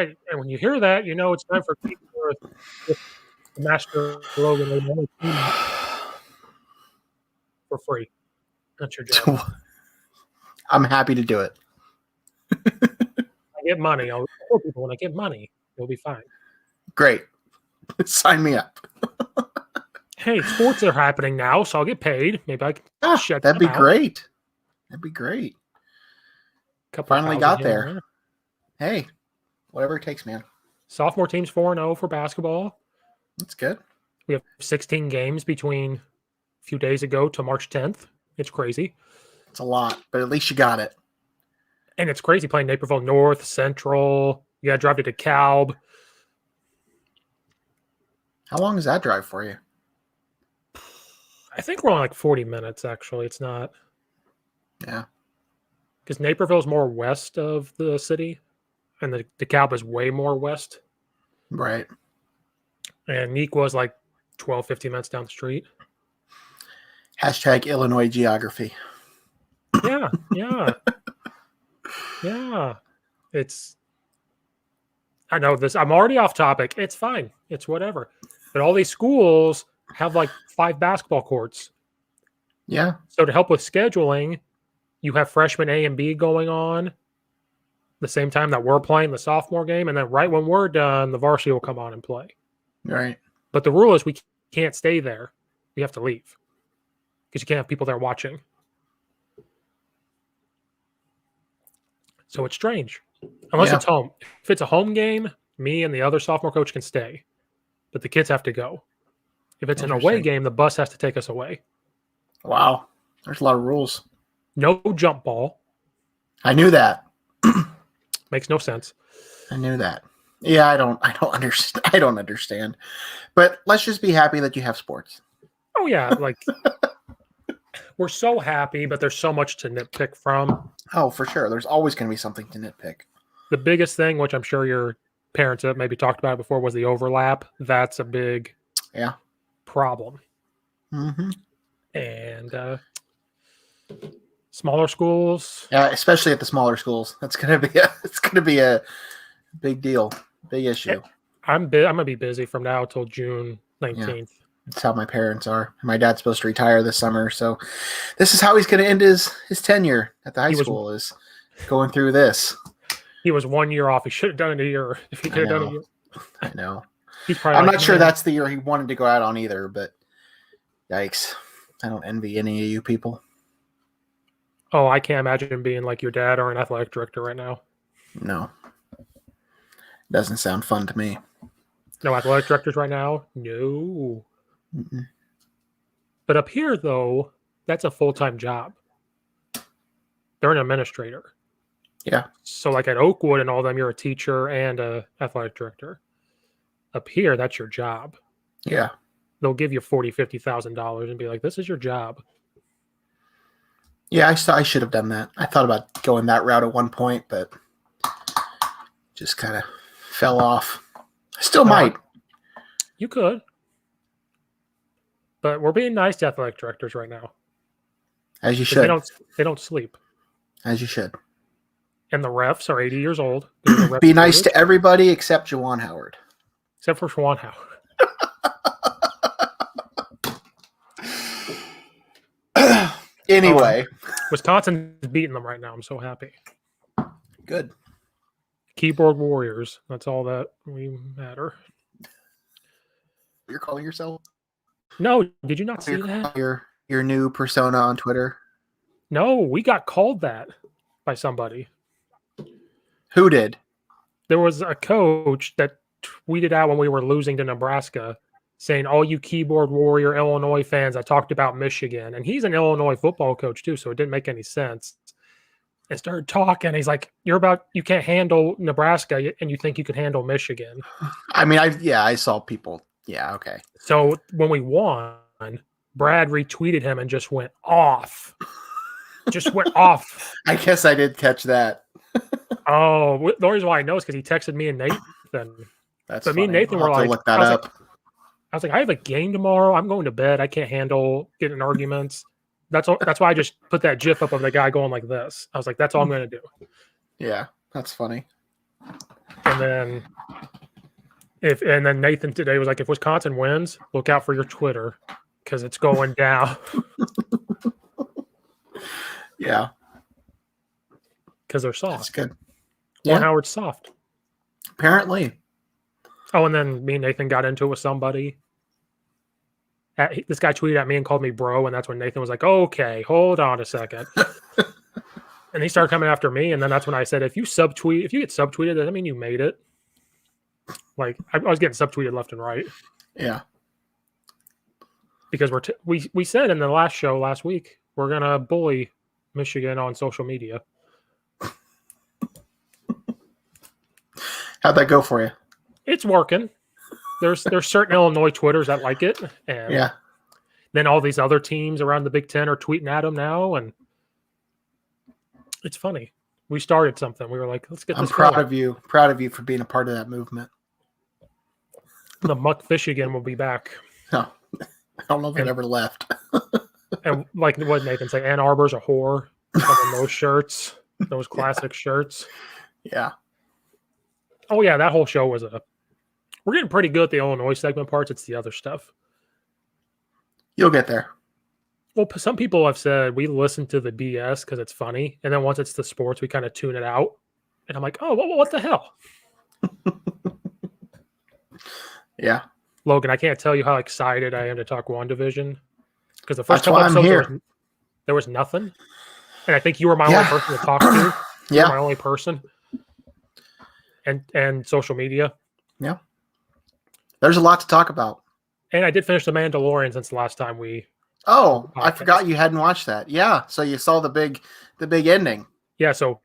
right. And when you hear that, you know it's time for Geek with the master Logan Lee for free. That's your job. I'm happy to do it. I get money. I'll tell people when I get money, you'll be fine. Great. Sign me up. Hey, sports are happening now, so I'll get paid. Maybe I can check that'd be out. great. That'd be great. Finally got there. Hey, whatever it takes, man. Sophomore team's 4-0 for basketball. That's good. We have 16 games between a few days ago to March 10th. It's crazy. It's a lot, but at least you got it. And it's crazy playing Naperville North, Central. You got to drive to DeKalb. How long is that drive for you? I think we're on like 40 minutes, actually. It's not. Yeah. Because Naperville is more west of the city, and the DeKalb is way more west. Right. And Neek was like 12, 15 minutes down the street. Hashtag Illinois geography. Yeah, yeah. Yeah. I know this. I'm already off topic. It's fine. It's whatever. But all these schools have like 5 basketball courts. Yeah. So to help with scheduling, you have freshman A and B going on the same time that we're playing the sophomore game. And then right when we're done, the varsity will come on and play. Right. But the rule is we can't stay there. We have to leave because you can't have people there watching. So it's strange. Unless it's home. If it's a home game, me and the other sophomore coach can stay. But the kids have to go. If it's an away game, the bus has to take us away. Wow. There's a lot of rules. No jump ball. I knew that. Makes no sense. I knew that. Yeah, I don't understand. I don't understand. But let's just be happy that you have sports. Oh yeah, like we're so happy, but there's so much to nitpick from. Oh, for sure. There's always going to be something to nitpick. The biggest thing, which I'm sure your parents have maybe talked about before, was the overlap. That's a big problem. Mm-hmm. And smaller schools. Yeah, especially at the smaller schools. That's gonna be a big deal, big issue. I'm gonna be busy from now till June 19th. Yeah, that's how my parents are. My dad's supposed to retire this summer, so this is how he's gonna end his tenure at the high school, is going through this. He was 1 year off. He should have done it a year. If he could have done it a year. I know. I'm not sure that's the year he wanted to go out on either, but yikes. I don't envy any of you people. Oh, I can't imagine being like your dad or an athletic director right now. No. Doesn't sound fun to me. No athletic directors right now? No. Mm-mm. But up here, though, that's a full-time job. They're an administrator. Yeah. So like at Oakwood and all them, you're a teacher and a athletic director. Up here, that's your job. Yeah. They'll give you $40,000, $50,000 and be like, this is your job. Yeah, I should have done that. I thought about going that route at one point, but just kind of fell off. I still might. You could. But we're being nice to athletic directors right now. As you should. They don't sleep. As you should. And the refs are 80 years old. Be nice to everybody except Juwan Howard. Except for Juwan Howard. Anyway. Wisconsin's beating them right now. I'm so happy. Good. Keyboard warriors. That's all that we matter. You're calling yourself? No, did you not see that? Your new persona on Twitter? No, we got called that by somebody. Who did? There was a coach that tweeted out when we were losing to Nebraska saying, all you keyboard warrior Illinois fans, I talked about Michigan. And he's an Illinois football coach too, so it didn't make any sense. And started talking. He's like, you can't handle Nebraska and you think you could handle Michigan. I mean, I saw people. Yeah, okay. So when we won, Brad retweeted him and just went off. Just went off. I guess I did catch that. Oh, the reason why I know is because he texted me and Nathan. That's but me and Nathan were like, look that up. I was like, I have a game tomorrow. I'm going to bed. I can't handle getting in arguments. That's why I just put that GIF up of the guy going like this. I was like, that's all I'm going to do. Yeah, that's funny. And then Nathan today was like, if Wisconsin wins, look out for your Twitter because it's going down. Yeah. Because they're soft. That's good. Yeah. Howard's soft. Apparently. Oh, and then me and Nathan got into it with somebody. This guy tweeted at me and called me bro, and that's when Nathan was like, okay, hold on a second. And he started coming after me, and then that's when I said, if you get subtweeted, does that mean you made it? Like, I was getting subtweeted left and right. Yeah. Because we said in the last show last week, we're going to bully Michigan on social media. How'd that go for you? It's working. There's certain Illinois Twitters that like it. And then all these other teams around the Big Ten are tweeting at them now, and it's funny. We started something. We were like, let's get this I'm proud going. of you. Proud of you for being a part of that movement. The Muck Fishigan will be back. No, I don't know if it ever left. And like what Nathan said, Ann Arbor's a whore. On those shirts, those classic shirts. Yeah. Oh yeah, that whole show was we're getting pretty good at the Illinois segment parts. It's the other stuff. You'll get there. Well, some people have said we listen to the BS because it's funny, and then once it's the sports, we kind of tune it out. And I'm like, oh, what the hell? Yeah. Logan, I can't tell you how excited I am to talk Wandavision because the first That's couple why episodes there was nothing, and I think you were my only person to talk to. Yeah, my only person, and social media. Yeah, there's a lot to talk about. And I did finish The Mandalorian since the last time we. Oh, I forgot you hadn't watched that. Yeah, so you saw the big ending. Yeah, so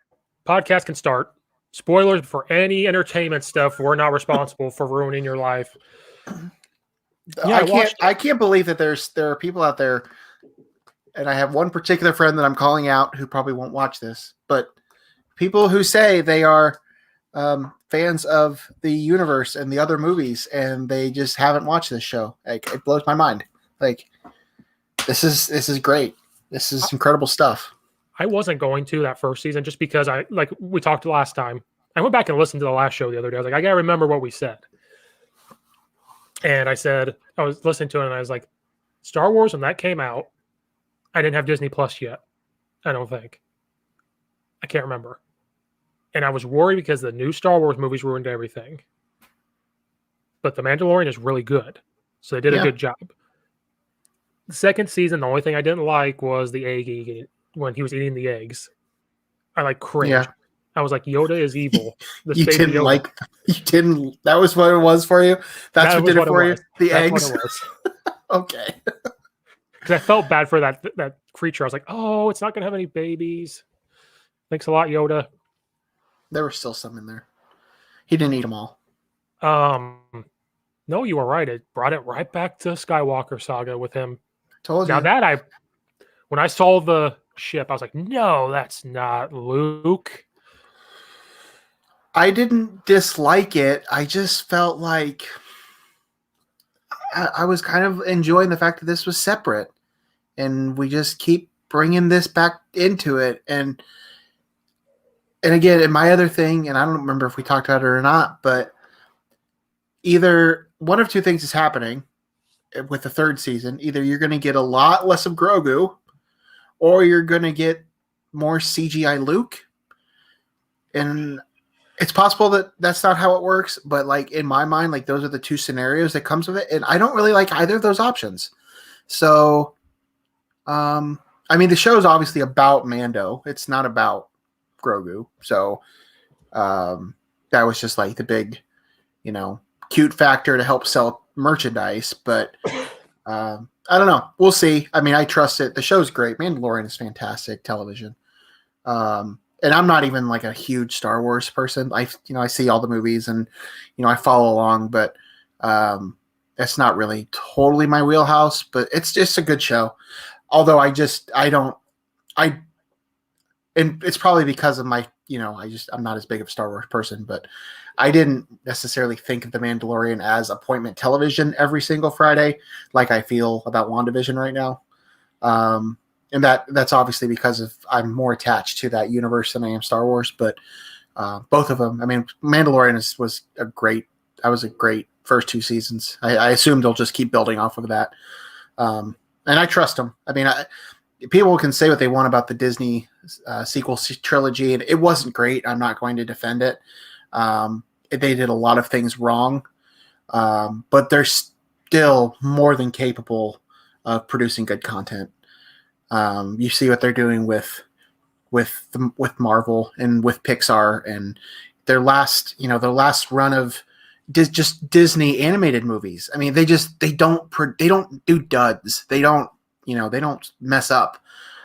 podcast can start. Spoilers for any entertainment stuff. We're not responsible for ruining your life. Yeah, I can't believe that there are people out there, and I have one particular friend that I'm calling out who probably won't watch this, but people who say they are fans of the universe and the other movies, and they just haven't watched this show. Like, it blows my mind. Like, this is great. This is incredible stuff. I wasn't going to that first season just because we talked last time. I went back and listened to the last show the other day. I was like, I gotta remember what we said. And I was listening to it and I was like, Star Wars, when that came out, I didn't have Disney Plus yet. I don't think. I can't remember. And I was worried because the new Star Wars movies ruined everything. But The Mandalorian is really good. So they did a good job. The second season, the only thing I didn't like was the egg eating when he was eating the eggs. I cringed. Yeah. I was like, Yoda is evil. You didn't that was what it was for you? That's what did it for you? The eggs? What it was. Okay. Because I felt bad for that creature. I was like, oh, it's not going to have any babies. Thanks a lot, Yoda. There were still some in there. He didn't eat them all. No, you were right. It brought it right back to Skywalker saga with him. Told you. Now when I saw the ship, I was like, no, that's not Luke. I didn't dislike it. I just felt like I was kind of enjoying the fact that this was separate, and we just keep bringing this back into it. And again, and my other thing, and I don't remember if we talked about it or not, but either one of two things is happening with the third season. Either you're going to get a lot less of Grogu, or you're going to get more CGI Luke. And it's possible that that's not how it works, but in my mind, those are the two scenarios that comes with it. And I don't really like either of those options. So, I mean, the show is obviously about Mando. It's not about Grogu. So, that was just the big, cute factor to help sell merchandise. But, I don't know. We'll see. I mean, I trust it. The show's great. Mandalorian is fantastic television. And I'm not even a huge Star Wars person. I see all the movies and, I follow along, but that's not really totally my wheelhouse, but it's just a good show. Although and it's probably because of my, I'm not as big of a Star Wars person, but I didn't necessarily think of The Mandalorian as appointment television every single Friday, like I feel about WandaVision right now. And that's obviously because I'm more attached to that universe than I am Star Wars. But Both of them. I mean, Mandalorian was a great first 2 seasons. I assume they'll just keep building off of that. And I trust them. I mean, people can say what they want about the Disney sequel trilogy, and it wasn't great. I'm not going to defend it. They did a lot of things wrong, but they're still more than capable of producing good content. You see what they're doing with Marvel and with Pixar, and their last run of just Disney animated movies. I mean, they don't do duds. They don't mess up.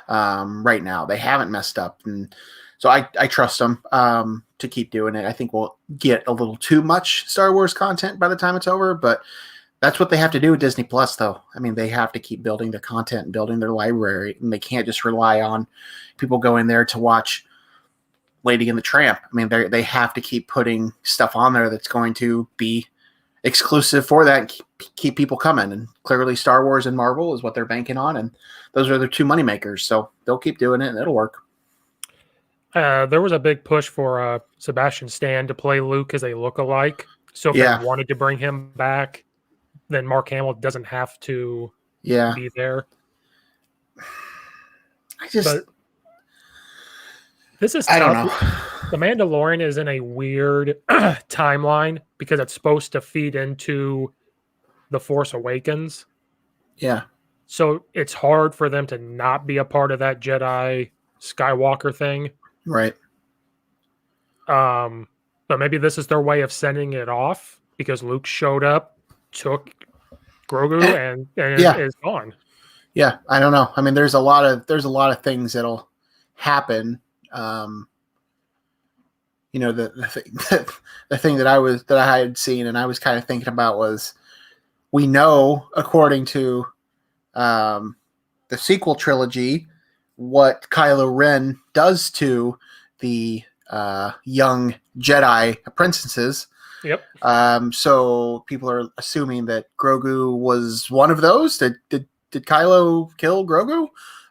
Right now, they haven't messed up, and so I trust them to keep doing it. I think we'll get a little too much Star Wars content by the time it's over, but that's what they have to do with Disney Plus, though. I mean, they have to keep building their content and building their library, and they can't just rely on people going there to watch Lady and the Tramp. I mean, they have to keep putting stuff on there that's going to be exclusive for that and keep people coming. And clearly Star Wars and Marvel is what they're banking on, and those are their two money makers. So they'll keep doing it, and it'll work. There was a big push for Sebastian Stan to play Luke as a look-alike. So if they wanted to bring him back, then Mark Hamill doesn't have to be there. This is tough. I don't know. The Mandalorian is in a weird timeline because it's supposed to feed into The Force Awakens. Yeah. So it's hard for them to not be a part of that Jedi Skywalker thing. Right. But maybe this is their way of sending it off because Luke showed up, took Grogu, and is gone. Yeah, I don't know. I mean, there's a lot of things that'll happen. The thing that I had seen and I was kind of thinking about was, we know, according to the sequel trilogy, what Kylo Ren does to the young Jedi apprentices. Yep. So people are assuming that Grogu was one of those. Did Kylo kill Grogu?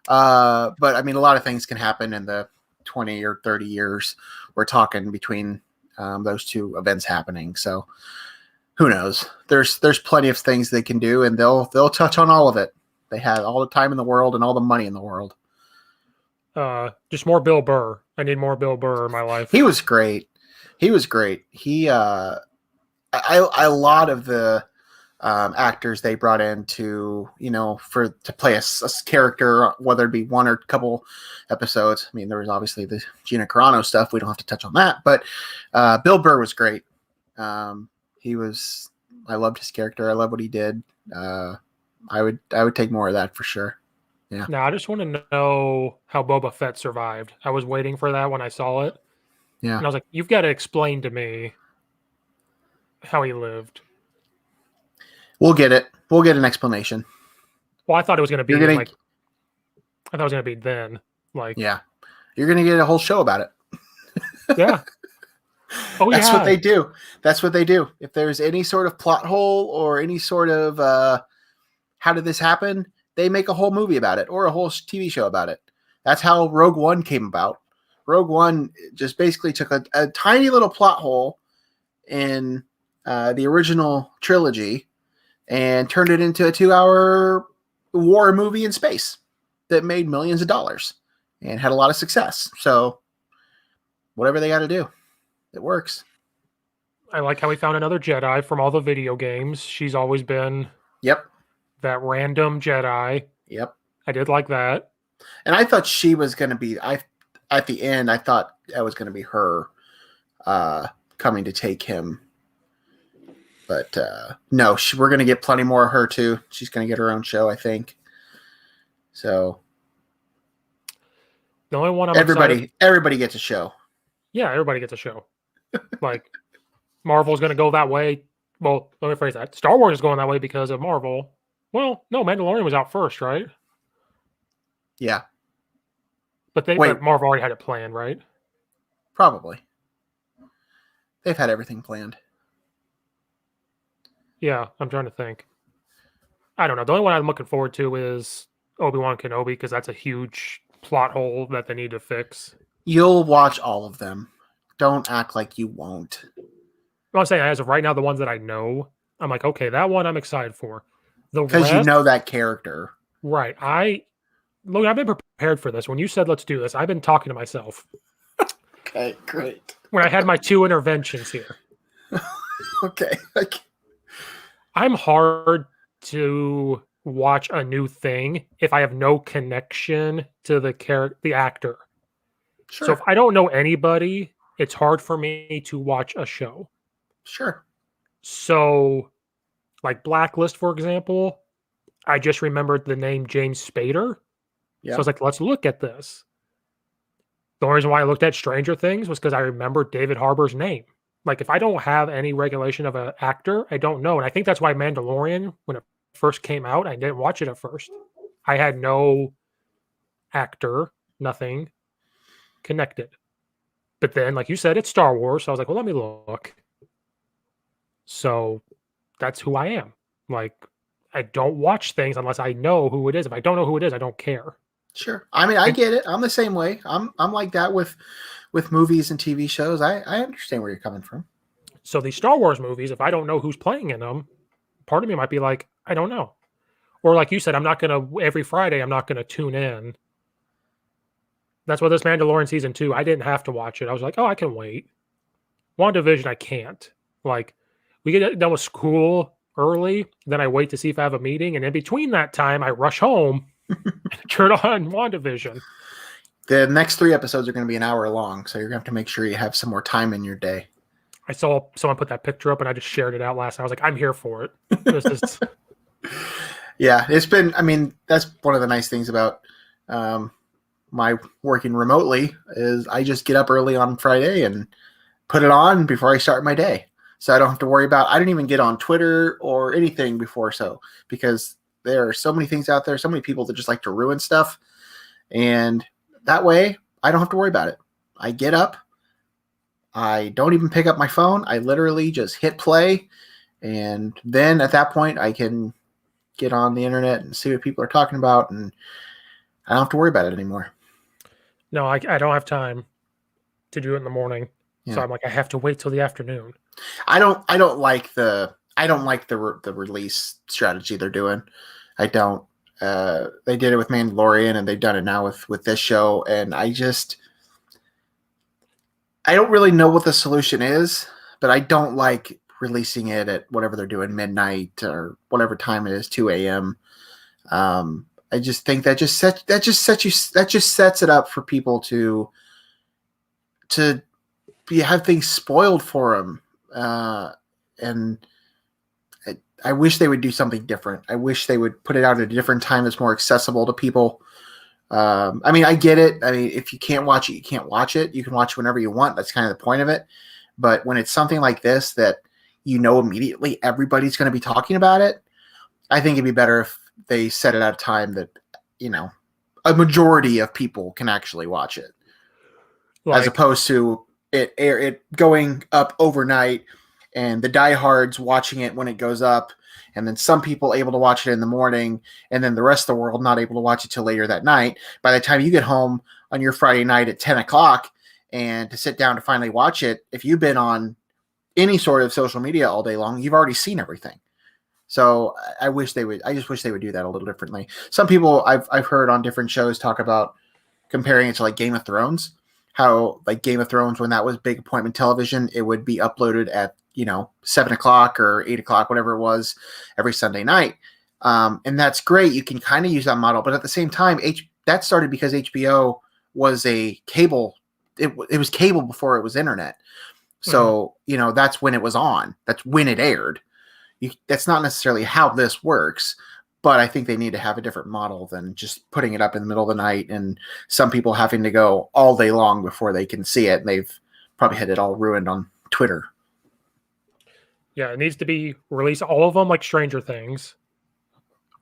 But I mean, a lot of things can happen in the 20 or 30 years we're talking between those two events happening. So who knows? There's plenty of things they can do, and they'll touch on all of it. They have all the time in the world and all the money in the world. Just more Bill Burr. I need more Bill Burr in my life. He was great. He a lot of the actors they brought in to play a character, whether it be one or a couple episodes. I mean, there was obviously the Gina Carano stuff. We don't have to touch on that, but Bill Burr was great. I loved his character. I love what he did. I would take more of that for sure. Yeah. Now I just want to know how Boba Fett survived. I was waiting for that when I saw it. Yeah. And I was like, you've got to explain to me how he lived. We'll get it. We'll get an explanation. Well, I thought it was going to be I thought it was going to be then. Yeah. You're going to get a whole show about it. Yeah. Oh, That's what they do. That's what they do. If there's any sort of plot hole or any sort of how did this happen, they make a whole movie about it or a whole TV show about it. That's how Rogue One came about. Rogue One just basically took a tiny little plot hole in the original trilogy and turned it into a 2-hour war movie in space that made millions of dollars and had a lot of success. So whatever they got to do, it works. I like how we found another Jedi from all the video games. She's always been that random Jedi. Yep. I did like that. And I thought she was going to be, at the end, I thought that was going to be her coming to take him. But no, we're going to get plenty more of her too. She's going to get her own show, I think. So the only one everybody gets a show. Yeah, everybody gets a show. Like Marvel's going to go that way. Well, let me phrase that. Star Wars is going that way because of Marvel. Well, no, Mandalorian was out first, right? Yeah. But Marvel already had it planned, right? Probably. They've had everything planned. Yeah, I'm trying to think. I don't know. The only one I'm looking forward to is Obi-Wan Kenobi because that's a huge plot hole that they need to fix. You'll watch all of them. Don't act like you won't. I'm saying as of right now, the ones that I know, I'm like, okay, that one I'm excited for. The Because you rest, know that character. right? Look, I've been prepared for this. When you said let's do this, I've been talking to myself. Okay, great. When I had my 2 interventions here, Okay. I'm hard to watch a new thing if I have no connection to the actor. Sure. So if I don't know anybody, it's hard for me to watch a show. Sure. So, like Blacklist, for example, I just remembered the name James Spader. Yeah. So I was like, let's look at this. The only reason why I looked at Stranger Things was because I remembered David Harbour's name. Like, if I don't have any regulation of an actor, I don't know. And I think that's why Mandalorian, when it first came out, I didn't watch it at first. I had no actor, nothing connected. But then, like you said, it's Star Wars. So I was like, well, let me look. So that's who I am. Like, I don't watch things unless I know who it is. If I don't know who it is, I don't care. Sure. I mean, I get it. I'm the same way. I'm like that with movies and TV shows. I understand where you're coming from. So these Star Wars movies, if I don't know who's playing in them, part of me might be like, I don't know. Or like you said, I'm not going to, every Friday, I'm not going to tune in. That's what this Mandalorian season 2, I didn't have to watch it. I was like, oh, I can wait. Wandavision, I can't. Like, we get done with school early, then I wait to see if I have a meeting, and in between that time, I rush home and turn on Wandavision. The next 3 episodes are going to be an hour long, so you're going to have to make sure you have some more time in your day. I saw someone put that picture up, and I just shared it out last night. I was like, I'm here for it. This is... Yeah, it's been, I mean, that's one of the nice things about my working remotely is I just get up early on Friday and put it on before I start my day. So I don't have to worry about, I don't even get on Twitter or anything before because there are so many things out there, so many people that just like to ruin stuff. And that way I don't have to worry about it. I get up, I don't even pick up my phone. I literally just hit play. And then at that point I can get on the internet and see what people are talking about. And I don't have to worry about it anymore. No, I don't have time to do it in the morning. Yeah. So I'm like, I have to wait till the afternoon. I don't like the release strategy they're doing. I don't. They did it with Mandalorian, and they've done it now with this show, and I don't really know what the solution is, but I don't like releasing it at whatever they're doing, midnight or whatever time it is, 2 a.m. I just think that just sets it up for people to have things spoiled for them. And I wish they would do something different. I wish they would put it out at a different time that's more accessible to people. I mean, I get it. I mean, if you can't watch it, you can't watch it. You can watch it whenever you want. That's kind of the point of it. But when it's something like this that you know immediately everybody's going to be talking about it, I think it'd be better if they set it at a time that, you know, a majority of people can actually watch it. As opposed to it going up overnight and the diehards watching it when it goes up, and then some people able to watch it in the morning, and then the rest of the world not able to watch it till later that night. By the time you get home on your Friday night at 10 o'clock and to sit down to finally watch it, if you've been on any sort of social media all day long, you've already seen everything. So I just wish they would do that a little differently. Some people I've heard on different shows talk about comparing it to like Game of Thrones, how like Game of Thrones, when that was big appointment television, it would be uploaded at, 7 o'clock or 8 o'clock, whatever it was, every Sunday night. And that's great. You can kind of use that model, but at the same time, that started because HBO was a cable. It was cable before it was internet. So, that's when it was on. That's when it aired. That's not necessarily how this works, but I think they need to have a different model than just putting it up in the middle of the night and some people having to go all day long before they can see it. And they've probably had it all ruined on Twitter. Yeah, it needs to be released, all of them, like Stranger Things.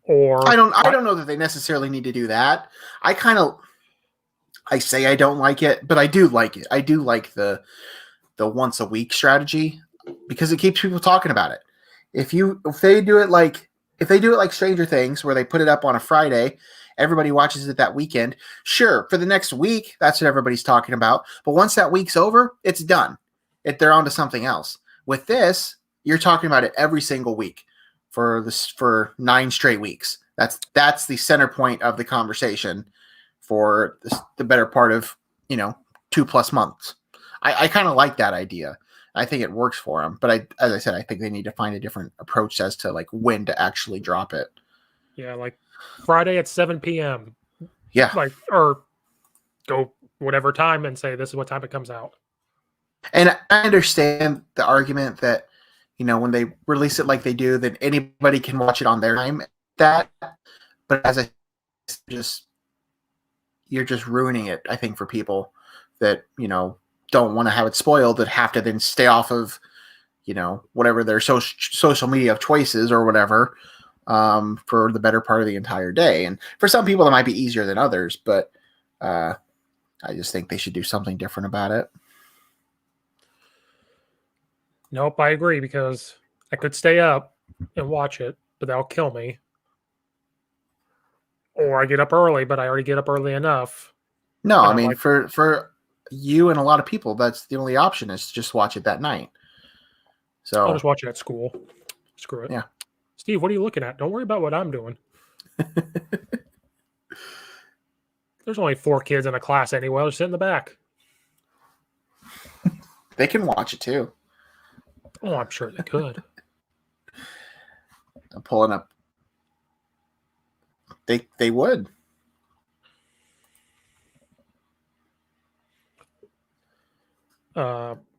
Or I don't know that they necessarily need to do that. I say I don't like it, but I do like it. I do like the once a week strategy because it keeps people talking about it. If they do it like Stranger Things, where they put it up on a Friday Everybody watches it that weekend. Sure, for the next week, that's what everybody's talking about. But once that week's over, it's done. They're on to something else. With this, you're talking about it every single week for 9 straight weeks. That's the center point of the conversation for the better part of 2+ months. I kind of like that idea. I think it works for them, but as I said, I think they need to find a different approach as to like when to actually drop it. Yeah, like Friday at 7 p.m. Yeah, like or go whatever time and say this is what time it comes out. And I understand the argument that when they release it like they do, that anybody can watch it on their time. But as you're just ruining it, I think, for people that don't want to have it spoiled, that have to then stay off of whatever their social media of choices or whatever for the better part of the entire day. And for some people that might be easier than others, but I just think they should do something different about it. Nope, I agree, because I could stay up and watch it, but that'll kill me. Or I get up early, but I already get up early enough. No, I mean, for you and a lot of people, that's the only option, is to just watch it that night. So I'll just watch it at school. Screw it. Yeah. Steve, what are you looking at? Don't worry about what I'm doing. There's only 4 kids in a class anyway. They'll sit in the back. They can watch it too. Oh, I'm sure they could. I'm pulling up. They would.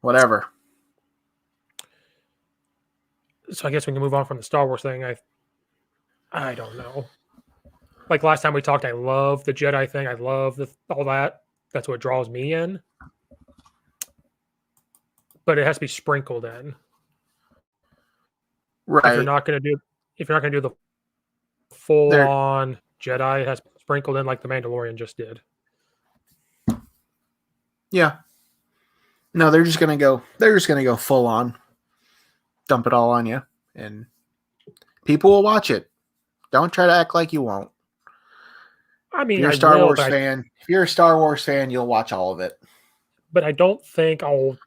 Whatever. So I guess we can move on from the Star Wars thing. I don't know. Like last time we talked, I love the Jedi thing. I love all that. That's what draws me in. But it has to be sprinkled in. Right. If you're not going to do the full on Jedi, it has to be sprinkled in like the Mandalorian just did. Yeah. No, they're just gonna go full on, dump it all on you, and people will watch it. Don't try to act like you won't. I mean, if you're a Star Wars fan, you'll watch all of it. But I don't think I'll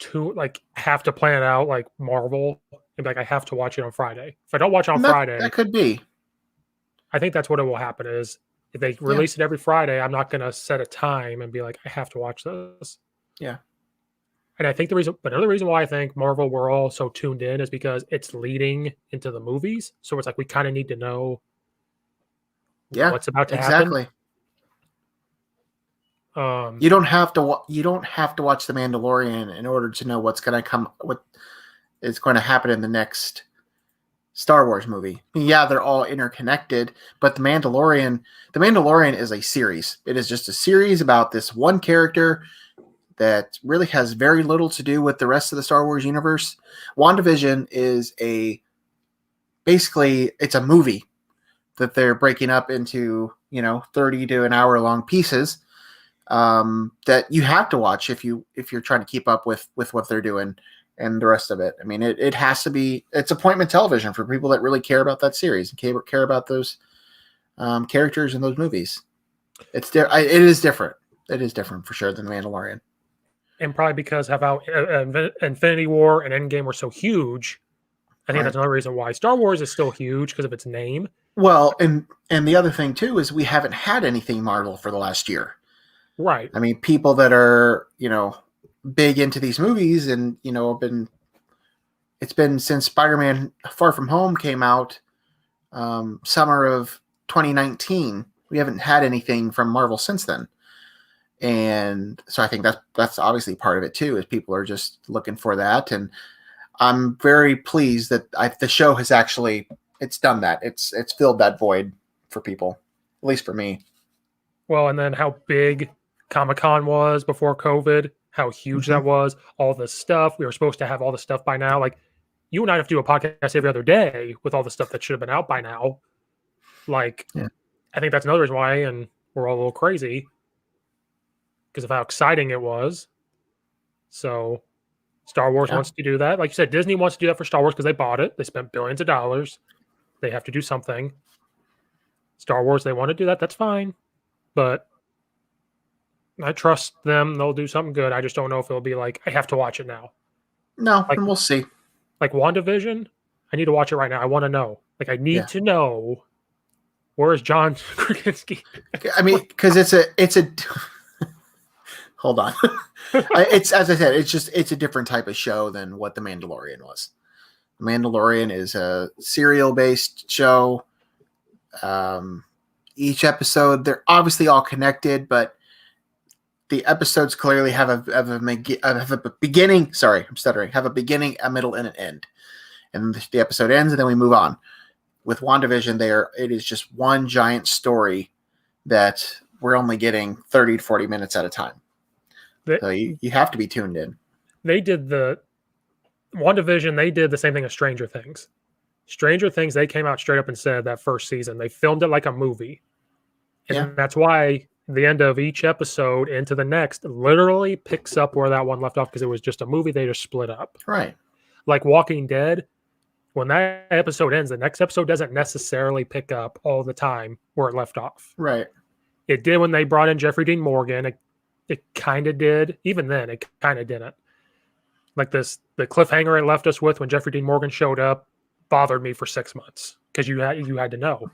have to plan it out like Marvel and be like, I have to watch it on Friday. If I don't watch it on Friday, that could be. I think that's what it will happen. Is if they release it every Friday, I'm not going to set a time and be like, I have to watch this. Yeah. And I think another reason why I think Marvel, we're all so tuned in, is because it's leading into the movies. So it's like we kind of need to know what's about to happen. You don't have to watch The Mandalorian in order to know what is going to happen in the next Star Wars movie. Yeah, they're all interconnected, but The Mandalorian is a series. It is just a series about this one character that really has very little to do with the rest of the Star Wars universe. Wandavision is basically it's a movie that they're breaking up into 30 to an hour long pieces that you have to watch if you're trying to keep up with what they're doing and the rest of it. I mean, it has to be. It's appointment television for people that really care about that series and care about those characters in those movies. It is different. It is different for sure than The Mandalorian. And probably because of how Infinity War and Endgame were so huge, I think that's another reason why Star Wars is still huge, because of its name. Well, and the other thing too is we haven't had anything Marvel for the last year. Right. I mean, people that are big into these movies and it's been since Spider-Man Far From Home came out, summer of 2019. We haven't had anything from Marvel since then. And so I think that's obviously part of it too, is people are just looking for that. And I'm very pleased that the show has it's done that. It's filled that void for people, at least for me. Well, and then how big Comic-Con was before COVID, how huge that was, all the stuff. We were supposed to have all the stuff by now. Like, you and I have to do a podcast every other day with all the stuff that should have been out by now. Like, I think that's another reason why, and we're all a little crazy because of how exciting it was. So Star Wars wants to do that. Like you said, Disney wants to do that for Star Wars because they bought it. They spent billions of dollars. They have to do something. Star Wars, they want to do that. That's fine. but I trust them. They'll do something good. I just don't know if it'll be like, I have to watch it now. No, Like, and we'll see. like WandaVision, I need to watch it right now. I want to know. Like, I need Yeah. to know, where is John Krasinski? I mean, because it's a hold on. It's, as I said, it's a different type of show than what The Mandalorian was. The Mandalorian is a serial-based show. Each episode, they're obviously all connected, but the episodes clearly have a beginning. Sorry, I'm stuttering. Have a beginning, a middle, and an end. And the episode ends, and then we move on. With WandaVision, it is just one giant story that we're only getting 30 to 40 minutes at a time. So you have to be tuned in. They did the WandaVision, they did the same thing as Stranger Things. Stranger Things, they came out straight up and said that first season, they filmed it like a movie. And that's why the end of each episode into the next literally picks up where that one left off, because it was just a movie they just split up. Right. Like Walking Dead, when that episode ends, the next episode doesn't necessarily pick up all the time where it left off. Right. It did when they brought in Jeffrey Dean Morgan. It kind of did. Even then, it kind of didn't. Like the cliffhanger it left us with when Jeffrey Dean Morgan showed up bothered me for 6 months, because you had to know.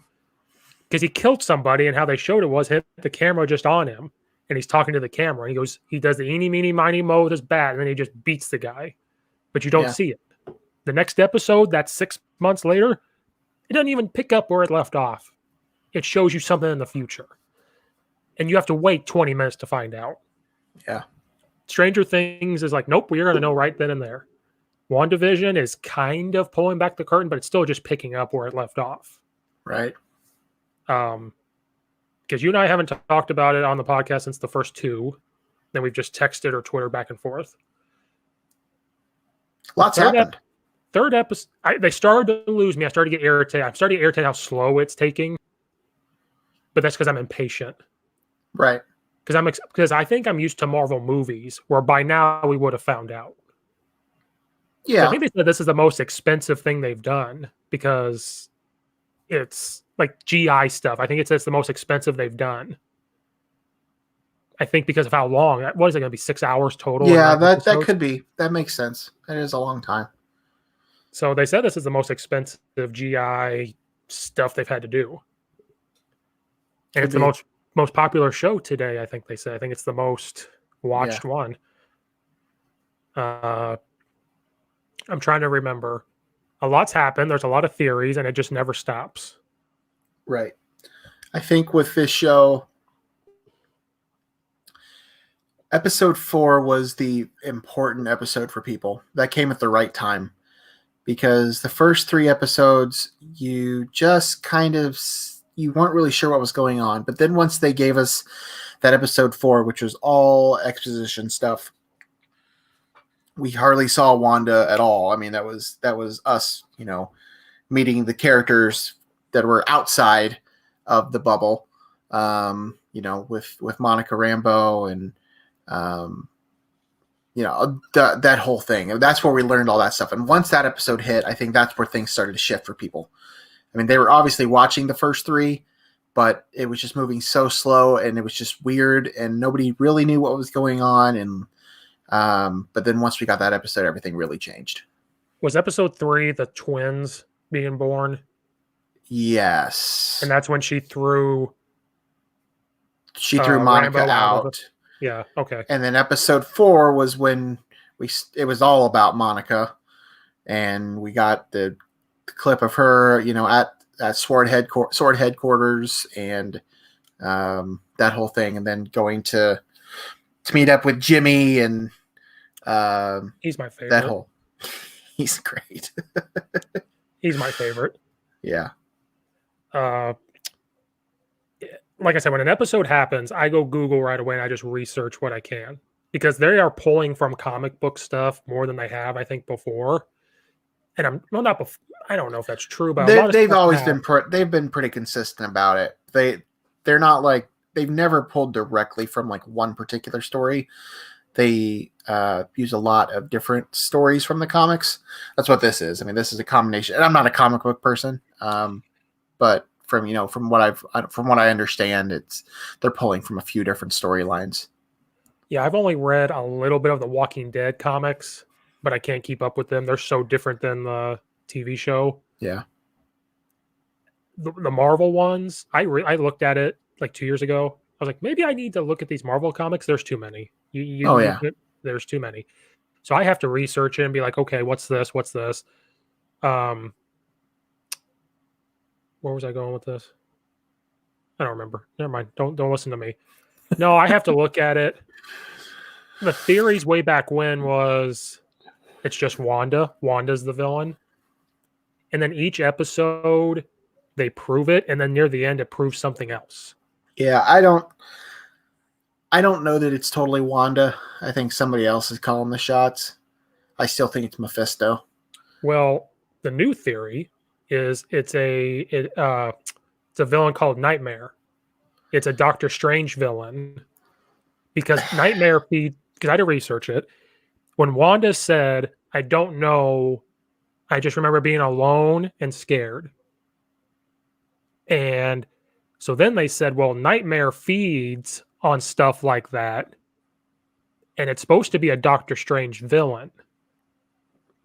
Because he killed somebody, and how they showed it was the camera just on him, and he's talking to the camera. And he does the eeny, meeny, miny, mo with his bat, and then he just beats the guy. But you don't see it. The next episode, that's 6 months later, it doesn't even pick up where it left off. It shows you something in the future. And you have to wait 20 minutes to find out. Yeah. Stranger Things is like, nope, we're going to know right then and there. WandaVision is kind of pulling back the curtain, but it's still just picking up where it left off. Right. Because you and I haven't talked about it on the podcast since the first two. Then we've just texted or Twitter back and forth. Lots happened. Third episode, they started to lose me. I started to get irritated. I'm starting to get irritated how slow it's taking. But that's because I'm impatient. Right. Because I think I'm used to Marvel movies, where by now we would have found out. Yeah. So I think they said this is the most expensive thing they've done, because it's like GI stuff. I think it's the most expensive they've done. I think because of how long. What is it going to be, 6 hours total? Yeah, that could be. That makes sense. That is a long time. So they said this is the most expensive GI stuff they've had to do. And it's the most popular show today, I think they said. I think it's the most watched one. I'm trying to remember. A lot's happened. There's a lot of theories, and it just never stops. Right. I think with this show, episode 4 was the important episode for people. That came at the right time, because the first 3 episodes, you just you weren't really sure what was going on. But then once they gave us that episode 4, which was all exposition stuff, we hardly saw Wanda at all. I mean, that was us, meeting the characters that were outside of the bubble, with Monica Rambeau and, that whole thing. That's where we learned all that stuff. And once that episode hit, I think that's where things started to shift for people. I mean, they were obviously watching the first 3, but it was just moving so slow, and it was just weird, and nobody really knew what was going on. And but then once we got that episode, everything really changed. Was episode 3 the twins being born? Yes. And that's when she threw Monica Rambeau out. Yeah, okay. And then episode 4 was when it was all about Monica, and we got the clip of her, at Sword headquarters, and that whole thing, and then going to meet up with Jimmy, and he's my favorite. He's great. He's my favorite. Yeah. Like I said, when an episode happens, I go Google right away and I just research what I can, because they are pulling from comic book stuff more than they have, I think, before. And I don't know if that's true, but they've always been pretty consistent about it. They're not like, they've never pulled directly from like one particular story. They use a lot of different stories from the comics. That's what this is. I mean, this is a combination, and I'm not a comic book person, but from what I understand, they're pulling from a few different storylines. Yeah, I've only read a little bit of the Walking Dead comics, but I can't keep up with them. They're so different than the TV show. Yeah. The Marvel ones, I looked at it like 2 years ago. I was like, maybe I need to look at these Marvel comics. There's too many. Oh yeah. There's too many. So I have to research it and be like, okay, what's this? What's this? Where was I going with this? I don't remember. Never mind. Don't listen to me. No, I have to look at it. The theories way back when was it's just Wanda. Wanda's the villain. And then each episode they prove it, and then near the end it proves something else. Yeah, I don't know that it's totally Wanda. I think somebody else is calling the shots. I still think it's Mephisto. Well, the new theory is it's a villain called Nightmare. It's a Doctor Strange villain because Nightmare feeds. Because I had to research it. When Wanda said, "I don't know," I just remember being alone and scared. And so then they said, "Well, Nightmare feeds on stuff like that, and it's supposed to be a Doctor Strange villain."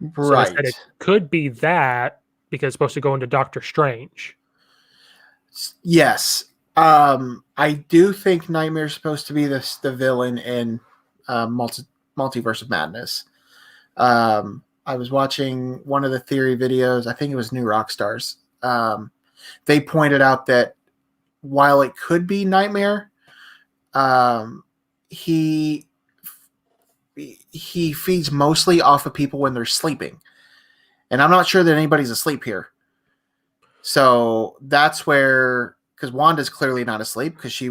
So Right. I said it could be that because it's supposed to go into Doctor Strange. Yes. I do think Nightmare's supposed to be the villain in Multiverse of Madness. I was watching one of the theory videos. I think it was New Rockstars. They pointed out that while it could be Nightmare, he feeds mostly off of people when they're sleeping. And I'm not sure that anybody's asleep here. So that's where, because Wanda's clearly not asleep because she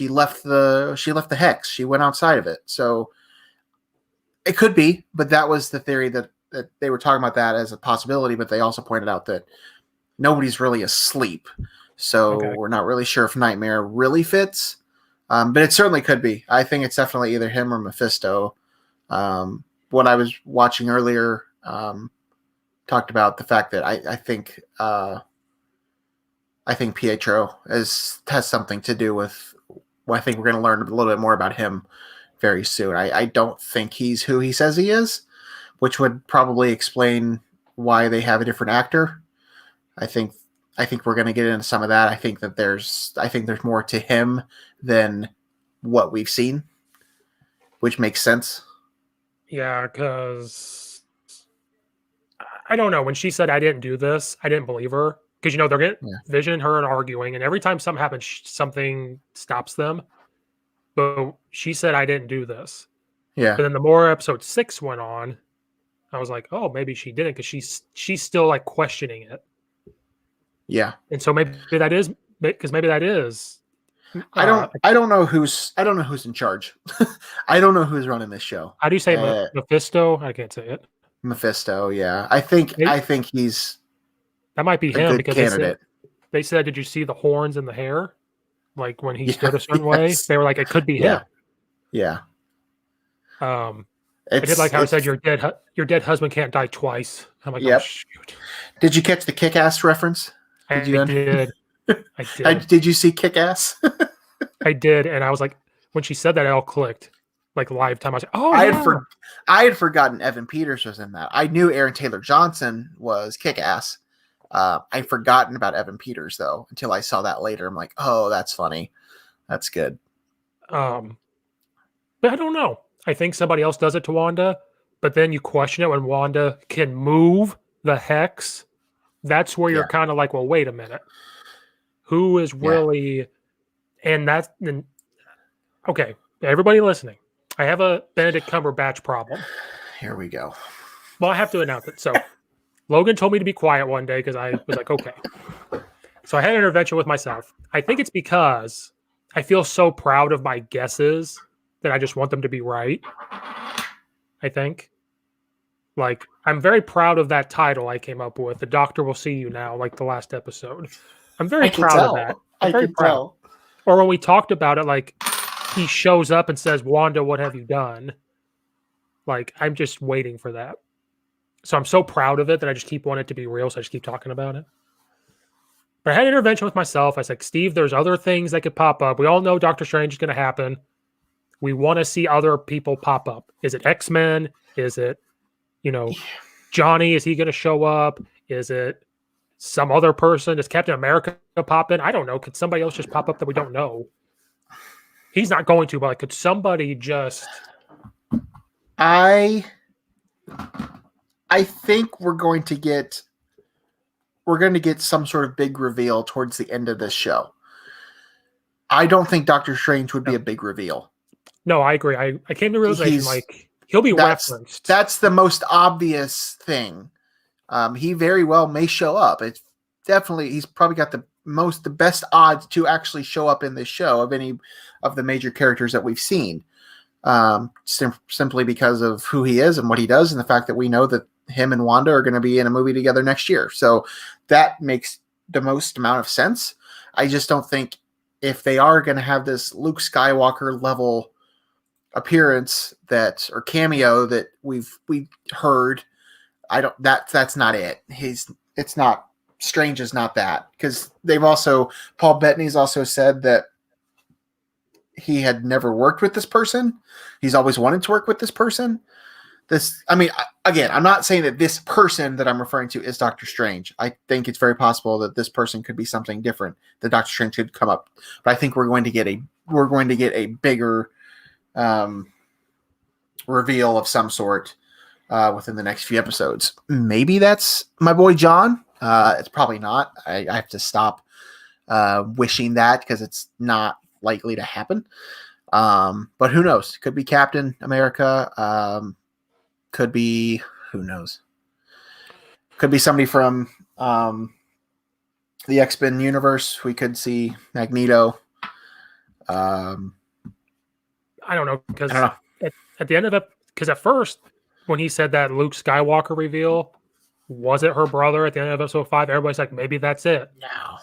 left the hex. She went outside of it. So it could be, but that was the theory that they were talking about that as a possibility, but they also pointed out that nobody's really asleep. So We're not really sure if Nightmare really fits. But it certainly could be. I think it's definitely either him or Mephisto. What I was watching earlier talked about the fact that I think Pietro has something to do with. Well, I think we're going to learn a little bit more about him very soon. I don't think he's who he says he is, which would probably explain why they have a different actor. I think we're going to get into some of that. I think there's more to him than what we've seen, which makes sense. Yeah, because I don't know. When she said I didn't do this, I didn't believe her. Because, they're getting Vision and her and arguing, and every time something happens, something stops them. But she said I didn't do this. Yeah. But then the more episode 6 went on, I was like, oh, maybe she didn't, because she's still like questioning it. Yeah. And so maybe that is because maybe that is. I don't know who's in charge. I don't know who's running this show. How do you say Mephisto? I can't say it. Mephisto, yeah. I think he's that might be him because candidate. They said, did you see the horns and the hair? Like when he stood a certain way, they were like, it could be him. Yeah. I did like how it said your dead husband can't die twice. I'm like, oh shoot. Did you catch the Kick-Ass reference? I did. I did. Did you see Kick-Ass? I did, and I was like, when she said that, it all clicked. Like live time, I was like, oh, I had forgotten Evan Peters was in that. I knew Aaron Taylor Johnson was Kick-Ass. I'd forgotten about Evan Peters though until I saw that later. I'm like, oh, that's funny. That's good. But I don't know. I think somebody else does it to Wanda, but then you question it when Wanda can move the hex. That's where you're kind of like, well, wait a minute. Who is really... And that's... Okay, everybody listening. I have a Benedict Cumberbatch problem. Here we go. Well, I have to announce it. So Logan told me to be quiet one day because I was like, okay. So I had an intervention with myself. I think it's because I feel so proud of my guesses that I just want them to be right. I think. Like, I'm very proud of that title I came up with. The Doctor Will See You Now, like the last episode. I'm very proud of that. I'm very proud. Or when we talked about it, like, he shows up and says, Wanda, what have you done? Like, I'm just waiting for that. So I'm so proud of it that I just keep wanting it to be real, so I just keep talking about it. But I had an intervention with myself. I said, Steve, there's other things that could pop up. We all know Doctor Strange is going to happen. We want to see other people pop up. Is it X-Men? Is it, Johnny? Is he going to show up? Is it some other person? Does Captain America pop in? I don't know. Could somebody else just pop up that we don't know? He's not going to, but like, could somebody just... I think we're going to get some sort of big reveal towards the end of this show. I don't think Doctor Strange would be a big reveal. No, I agree. I came to the realization he'll be referenced. That's the most obvious thing. He very well may show up. It's definitely, he's probably got the best odds to actually show up in this show of any of the major characters that we've seen. Simply because of who he is and what he does, and the fact that we know that him and Wanda are going to be in a movie together next year. So that makes the most amount of sense. I just don't think if they are going to have this Luke Skywalker level appearance or cameo that we heard, that's not it. Strange is not that, because Paul Bettany's also said that he had never worked with this person. He's always wanted to work with this person. Again, I'm not saying that this person that I'm referring to is Doctor Strange. I think it's very possible that this person could be something different, that Doctor Strange could come up. But I think we're going to get a bigger reveal of some sort within the next few episodes. Maybe that's my boy John. It's probably not. I have to stop wishing that, because it's not likely to happen. But who knows? Could be Captain America. Could be, who knows? Could be somebody from the X-Men universe. We could see Magneto. I don't know, because at the end of it, because at first when he said that Luke Skywalker reveal, was it her brother at the end of episode 5? Everybody's like, maybe that's it. No.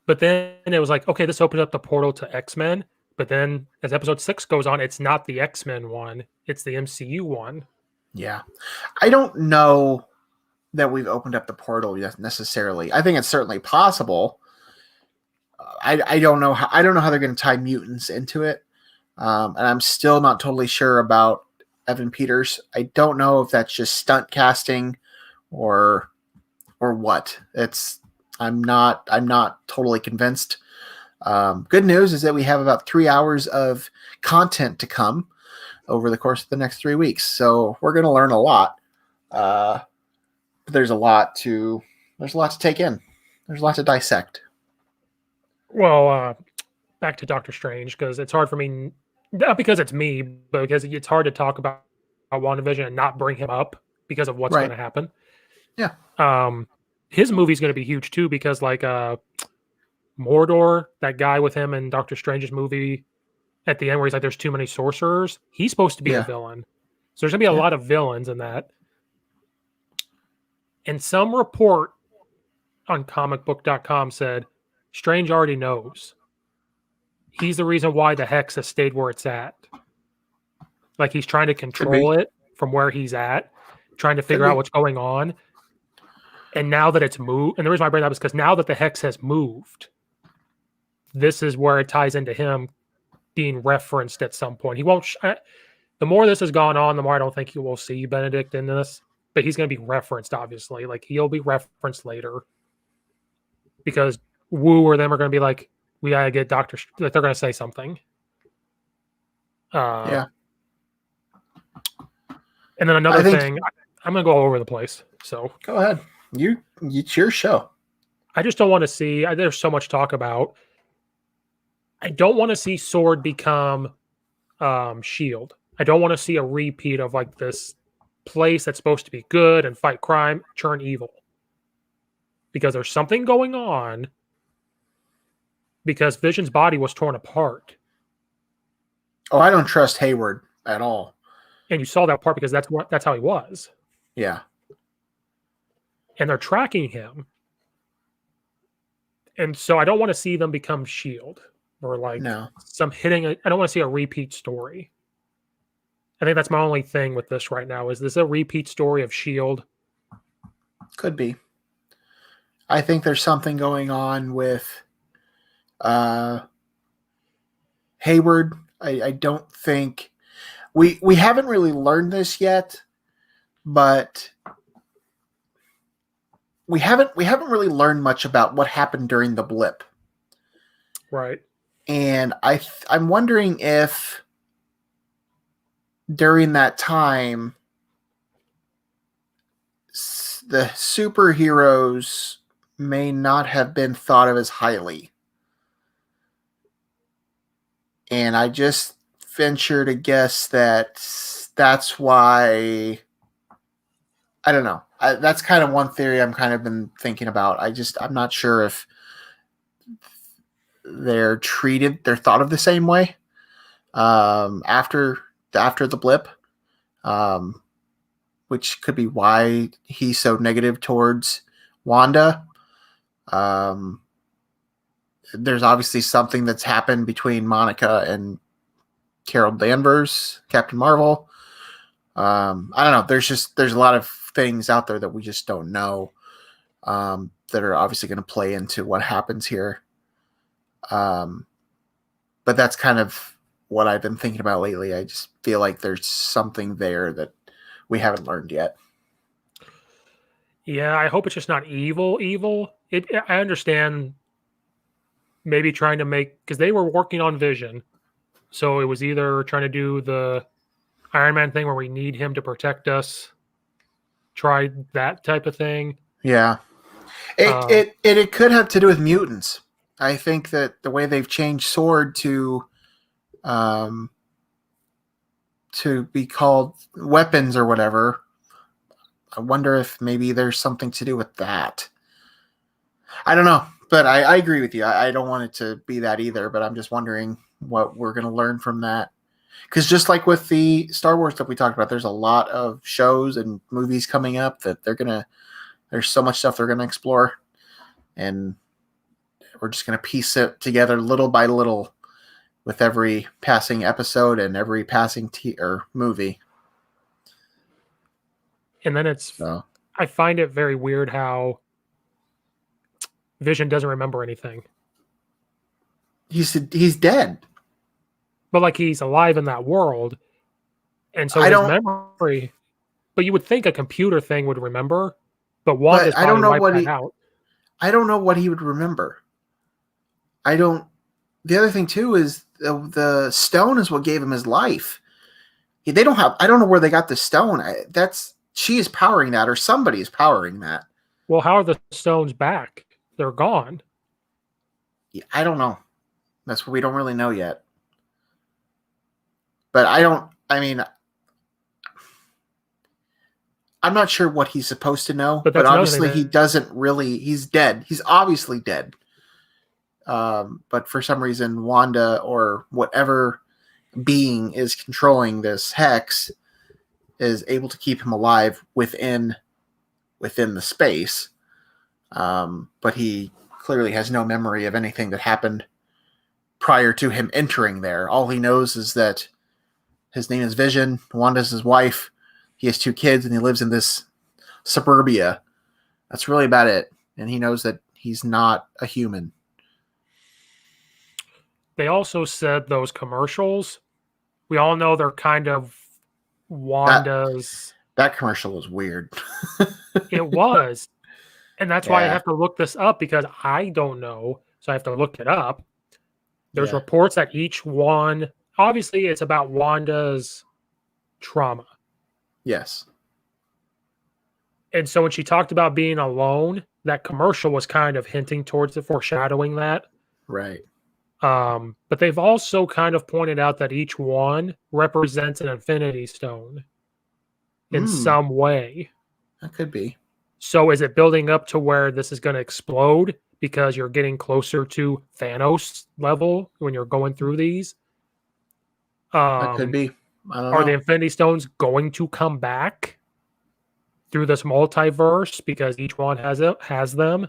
But then it was like, okay, this opens up the portal to X-Men. But then as episode 6 goes on, it's not the X-Men one. It's the MCU one. Yeah. I don't know that we've opened up the portal necessarily. I think it's certainly possible. I don't know how they're going to tie mutants into it. And I'm still not totally sure about Evan Peters. I don't know if that's just stunt casting or what. I'm not totally convinced. Good news is that we have about 3 hours of content to come over the course of the next 3 weeks. So we're going to learn a lot. But there's a lot to take in. There's a lot to dissect. Well, back to Doctor Strange, because it's hard for me, not because it's me, but because it's hard to talk about WandaVision and not bring him up because of what's going to happen. Yeah. His movie's going to be huge too, because Mordor, that guy with him in Doctor Strange's movie at the end where he's like, there's too many sorcerers, he's supposed to be a villain. So there's going to be a lot of villains in that. And some report on comicbook.com said Strange already knows. He's the reason why the Hex has stayed where it's at. Like, he's trying to control it from where he's at, trying to figure out what's going on. And now that it's moved, and the reason why I bring that up is because now that the Hex has moved, this is where it ties into him being referenced at some point. He won't. The more this has gone on, the more I don't think you will see Benedict in this. But he's going to be referenced, obviously. Like, he'll be referenced later, because Wu or them are going to be like, we got to get Doctor. Like, they're going to say something. Yeah. And then another thing, I'm going to go all over the place. So go ahead. It's your show. I just don't want to see. There's so much talk about. I don't want to see Sword become Shield. I don't want to see a repeat of like this place that's supposed to be good and fight crime turn evil, because there's something going on. Because Vision's body was torn apart. Oh, I don't trust Hayward at all. And you saw that part because that's how he was. Yeah. And they're tracking him. And so I don't want to see them become Shield or like some hitting. I don't want to see a repeat story. I think that's my only thing with this right now. Is this a repeat story of Shield? Could be. I think there's something going on with Hayward. I don't think we haven't really learned this yet, but we haven't really learned much about what happened during the blip. Right. And I'm wondering if during that time the superheroes may not have been thought of as highly. And I just venture to guess that that's why. I don't know. That's kind of one theory I'm kind of been thinking about. I'm not sure if they're thought of the same way after the blip, which could be why he's so negative towards Wanda. There's obviously something that's happened between Monica and Carol Danvers, Captain Marvel. I don't know. There's a lot of things out there that we just don't know that are obviously going to play into what happens here. But that's kind of what I've been thinking about lately. I just feel like there's something there that we haven't learned yet. Yeah, I hope it's just not evil. I understand maybe trying to make, because they were working on Vision. So it was either trying to do the Iron Man thing where we need him to protect us, try that type of thing. Yeah. It could have to do with mutants. I think that the way they've changed Sword to be called weapons or whatever, I wonder if maybe there's something to do with that. I don't know, but I agree with you. I don't want it to be that either, but I'm just wondering what we're going to learn from that. Because just like with the Star Wars stuff we talked about, there's a lot of shows and movies coming up that there's so much stuff they're going to explore. And we're just going to piece it together little by little with every passing episode and every passing movie. And then I find it very weird how Vision doesn't remember anything. He's dead. But like he's alive in that world. And so his memory, but you would think a computer thing would remember, but Wanda's probably wiped that out. I don't know what he would remember. The other thing too is the stone is what gave him his life. I don't know where they got the stone. She is powering that, or somebody is powering that. Well, how are the stones back? They're gone. Yeah, I don't know. That's what we don't really know yet. But I'm not sure what he's supposed to know, but obviously he doesn't really. He's dead. He's obviously dead. But for some reason, Wanda or whatever being is controlling this hex is able to keep him alive within the space. But he clearly has no memory of anything that happened prior to him entering there. All he knows is that his name is Vision. Wanda's his wife. He has 2 kids, and he lives in this suburbia. That's really about it. And he knows that he's not a human. They also said those commercials. We all know they're kind of Wanda's. That commercial was weird. It was. And that's why I have to look this up, because I don't know. So I have to look it up. There's reports that each one, obviously it's about Wanda's trauma. Yes. And so when she talked about being alone, that commercial was kind of hinting towards it, foreshadowing that. Right. But they've also kind of pointed out that each one represents an Infinity Stone in some way. That could be. So is it building up to where this is going to explode because you're getting closer to Thanos level when you're going through these? That could be. I don't know. Are the Infinity Stones going to come back through this multiverse because each one has them?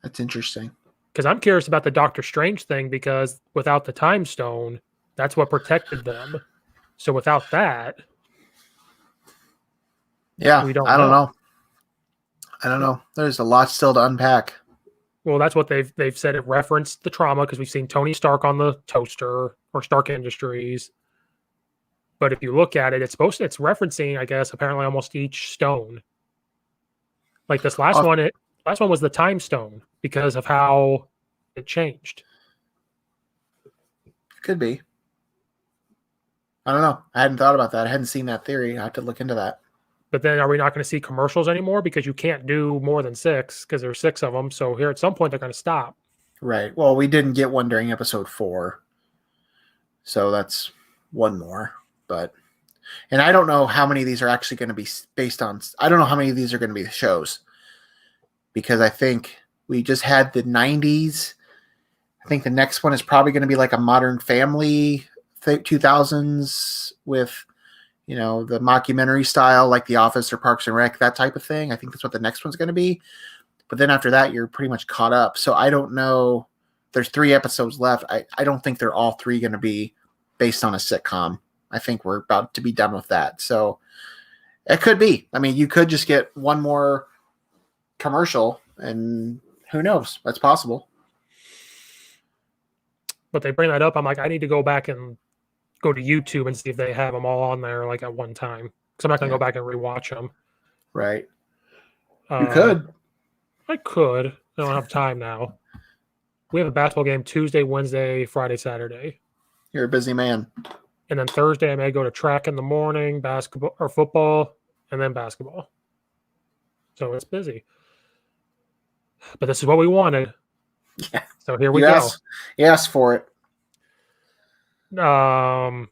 That's interesting. Because I'm curious about the Doctor Strange thing, because without the Time Stone, that's what protected them. So without that, I don't know. I don't know. There's a lot still to unpack. Well, that's what they've said. It referenced the trauma because we've seen Tony Stark on the toaster or Stark Industries. But if you look at it, it's referencing, I guess, apparently almost each stone. Like this last one was the time stone because of how it changed. Could be. I don't know. I hadn't thought about that. I hadn't seen that theory. I have to look into that. But then are we not going to see commercials anymore? Because you can't do more than 6 because there's 6 of them. So here at some point they're going to stop. Right. Well, we didn't get one during episode 4. So that's one more. And I don't know how many of these are actually going to be based on. I don't know how many of these are going to be the shows. Because I think we just had the 90s. I think the next one is probably going to be like a Modern Family 2000s with, the mockumentary style, like The Office or Parks and Rec, that type of thing. I think that's what the next one's going to be. But then after that, you're pretty much caught up. So I don't know. There's 3 episodes left. I don't think they're all 3 going to be based on a sitcom. I think we're about to be done with that. So it could be. I mean, you could just get one more commercial and who knows? That's possible. But they bring that up. I'm like, I need to go back and go to YouTube and see if they have them all on there like at one time. Because I'm not going to go back and rewatch them. Right. You could. I could. I don't have time now. We have a basketball game Tuesday, Wednesday, Friday, Saturday. You're a busy man. And then Thursday I may go to track in the morning, basketball or football, and then basketball. So it's busy. But this is what we wanted. Yeah. So here we go. You asked for it. I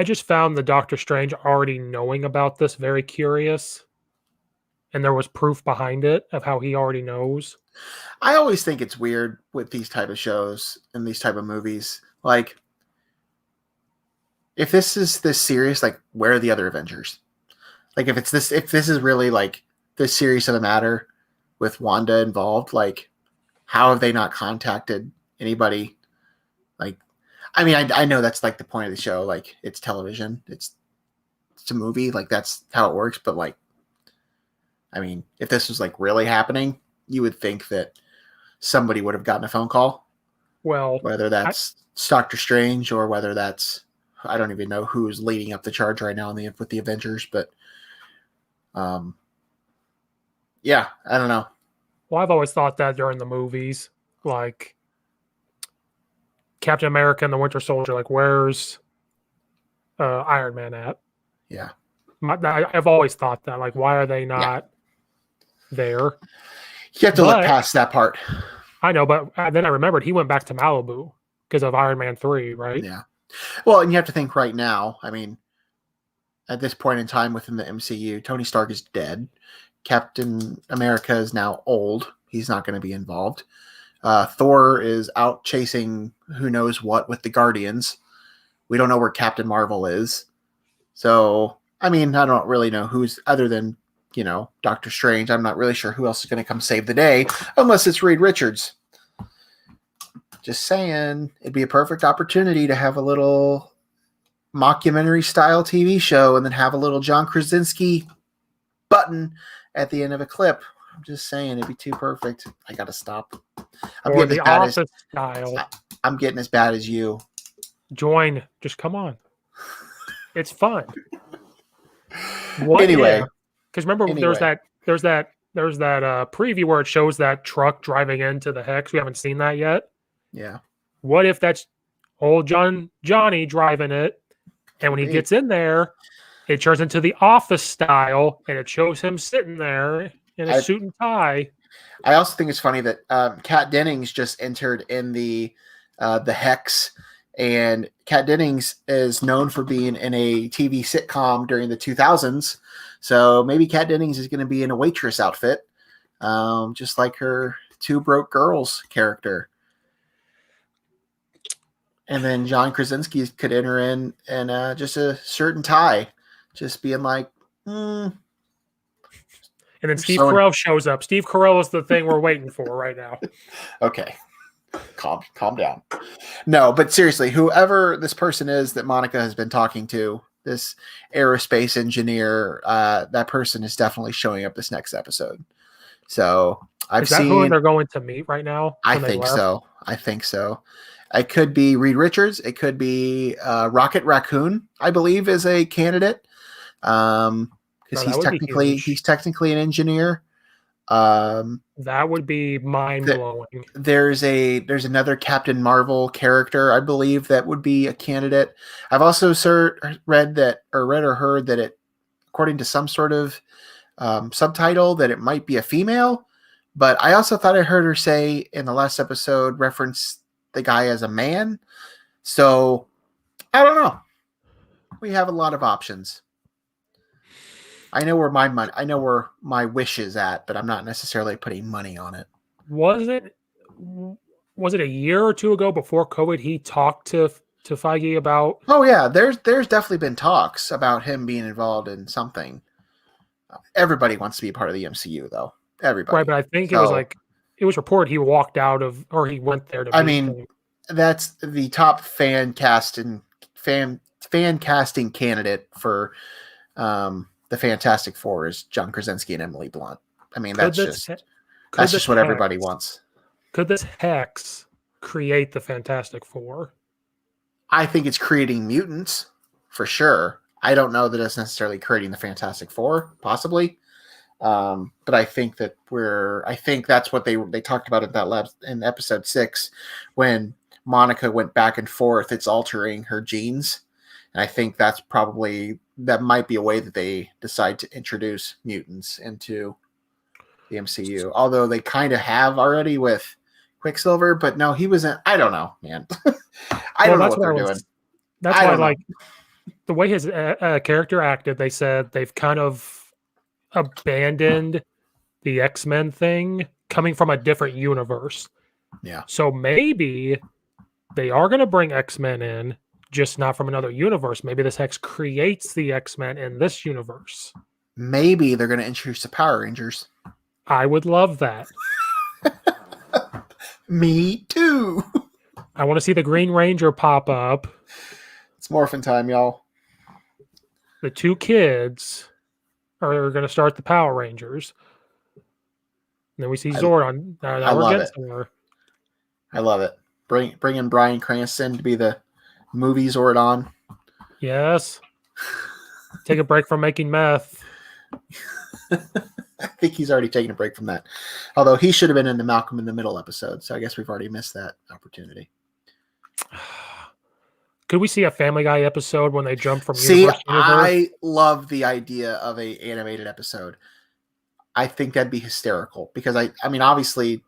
just found the Doctor Strange already knowing about this very curious. And there was proof behind it of how he already knows. I always think it's weird with these type of shows and these type of movies. Like, if this is this serious, like, where are the other Avengers? Like, if this is really like this serious of a matter with Wanda involved, like, how have they not contacted anybody? Like, I mean, I know that's like the point of the show. Like, it's television, it's a movie, like that's how it works. But like, I mean, if this was like really happening, you would think that somebody would have gotten a phone call. Well, whether that's Doctor Strange or whether that's, I don't even know who's leading up the charge right now with the Avengers, but yeah, I don't know. Well, I've always thought that during the movies, like Captain America and the Winter Soldier, like where's Iron Man at? Yeah. I've always thought that, like, why are they not there? You have to look past that part. I know, but then I remembered he went back to Malibu because of Iron Man 3, right? Yeah. Well, and you have to think right now, I mean, at this point in time within the MCU, Tony Stark is dead. Captain America is now old. He's not going to be involved. Thor is out chasing who knows what with the Guardians. We don't know where Captain Marvel is. So, I mean, I don't really know who's other than, Doctor Strange. I'm not really sure who else is going to come save the day unless it's Reed Richards. Just saying, it'd be a perfect opportunity to have a little mockumentary style TV show and then have a little John Krasinski button at the end of a clip. I'm just saying, it'd be too perfect. I got to stop. Or the Office style. I'm getting as bad as you. Join. Just come on. It's fun. Anyway. Because remember, there's that preview where it shows that truck driving into the Hex. We haven't seen that yet. Yeah. What if that's old Johnny driving it, and when he gets in there, it turns into the Office style, and it shows him sitting there in a suit and tie. I also think it's funny that Kat Dennings just entered in the Hex, and Kat Dennings is known for being in a TV sitcom during the 2000s. So maybe Kat Dennings is going to be in a waitress outfit, just like her Two Broke Girls character. And then John Krasinski could enter in just a shirt and tie, just being like, And then Steve Carell shows up. Steve Carell is the thing we're waiting for right now. Okay. Calm down. No, but seriously, whoever this person is that Monica has been talking to this aerospace engineer. That person is definitely showing up this next episode. So I've Is that who seen. they're going to meet right now? I When they think left? so. I think so. It could be Reed Richards. It could be Rocket Raccoon. I believe is a candidate. Because No, he's that would be huge. technically an engineer. Um, That would be mind th- blowing. there's another Captain Marvel character, I believe, that would be a candidate. I've also read or heard that it, according to some sort of subtitle, that it might be a female. But I also thought I heard her say in the last episode reference the guy as a man. So I don't know. We have a lot of options. I know where my wish is at, but I'm not necessarily putting money on it. Was it a year or two ago before COVID? He talked to Feige about. Oh yeah, there's definitely been talks about him being involved in something. Everybody wants to be a part of the MCU, though. Everybody, Right, but I think it was reported he walked out of, or he went there to. I mean, that's the top fan casting candidate for the Fantastic Four is John Krasinski and Emily Blunt. I mean, that's just what everybody wants. Could this hex create the Fantastic Four? I think it's creating mutants for sure. I don't know that it's necessarily creating the Fantastic Four, possibly. But I think that's what they talked about at that lab in episode 6 when Monica went back and forth. It's altering her genes. And I think that might be a way that they decide to introduce mutants into the MCU. Although they kind of have already with Quicksilver, but no, he wasn't. I don't know, man. I don't know what they're doing. That's why, like, the way his character acted, they said they've kind of abandoned the X-Men thing coming from a different universe. Yeah. So maybe they are going to bring X-Men in, just not from another universe. Maybe this hex creates the X-Men in this universe. Maybe they're going to introduce the Power Rangers. I would love that. Me too. I want to see the Green Ranger pop up. It's morphin' time, y'all. The 2 kids are going to start the Power Rangers. And then we see Zordon. I love it. I love it. Bring in Bryan Cranston to be the movie Zordon. Yes. Take a break from making meth. I think he's already taken a break from that. Although he should have been in the Malcolm in the Middle episode, so I guess we've already missed that opportunity. Could we see a Family Guy episode when they jump from universe to universe? I love the idea of an animated episode. I think that'd be hysterical because I mean, obviously,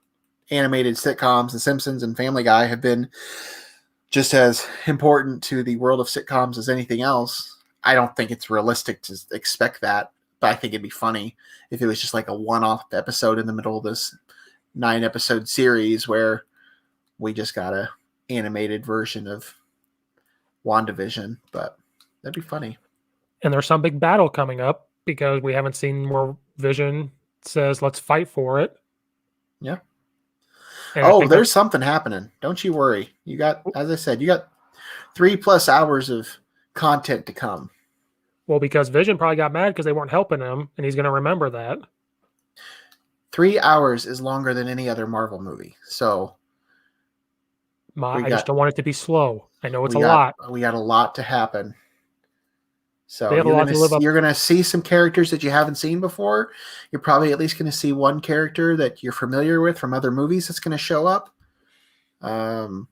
animated sitcoms, The Simpsons and Family Guy have been just as important to the world of sitcoms as anything else. I don't think it's realistic to expect that, but I think it'd be funny if it was just like a one-off episode in the middle of this 9-episode series where we just got a animated version of WandaVision, but that'd be funny. And there's some big battle coming up because we haven't seen where Vision says, let's fight for it. Yeah. And there's something happening. Don't you worry. You got, as I said, you got 3+ hours of content to come. Well, because Vision probably got mad because they weren't helping him, and he's going to remember that. 3 hours is longer than any other Marvel movie. So I just don't want it to be slow. I know it's a lot. We got a lot to happen. So you're going to see some characters that you haven't seen before. You're probably at least going to see one character that you're familiar with from other movies that's going to show up. And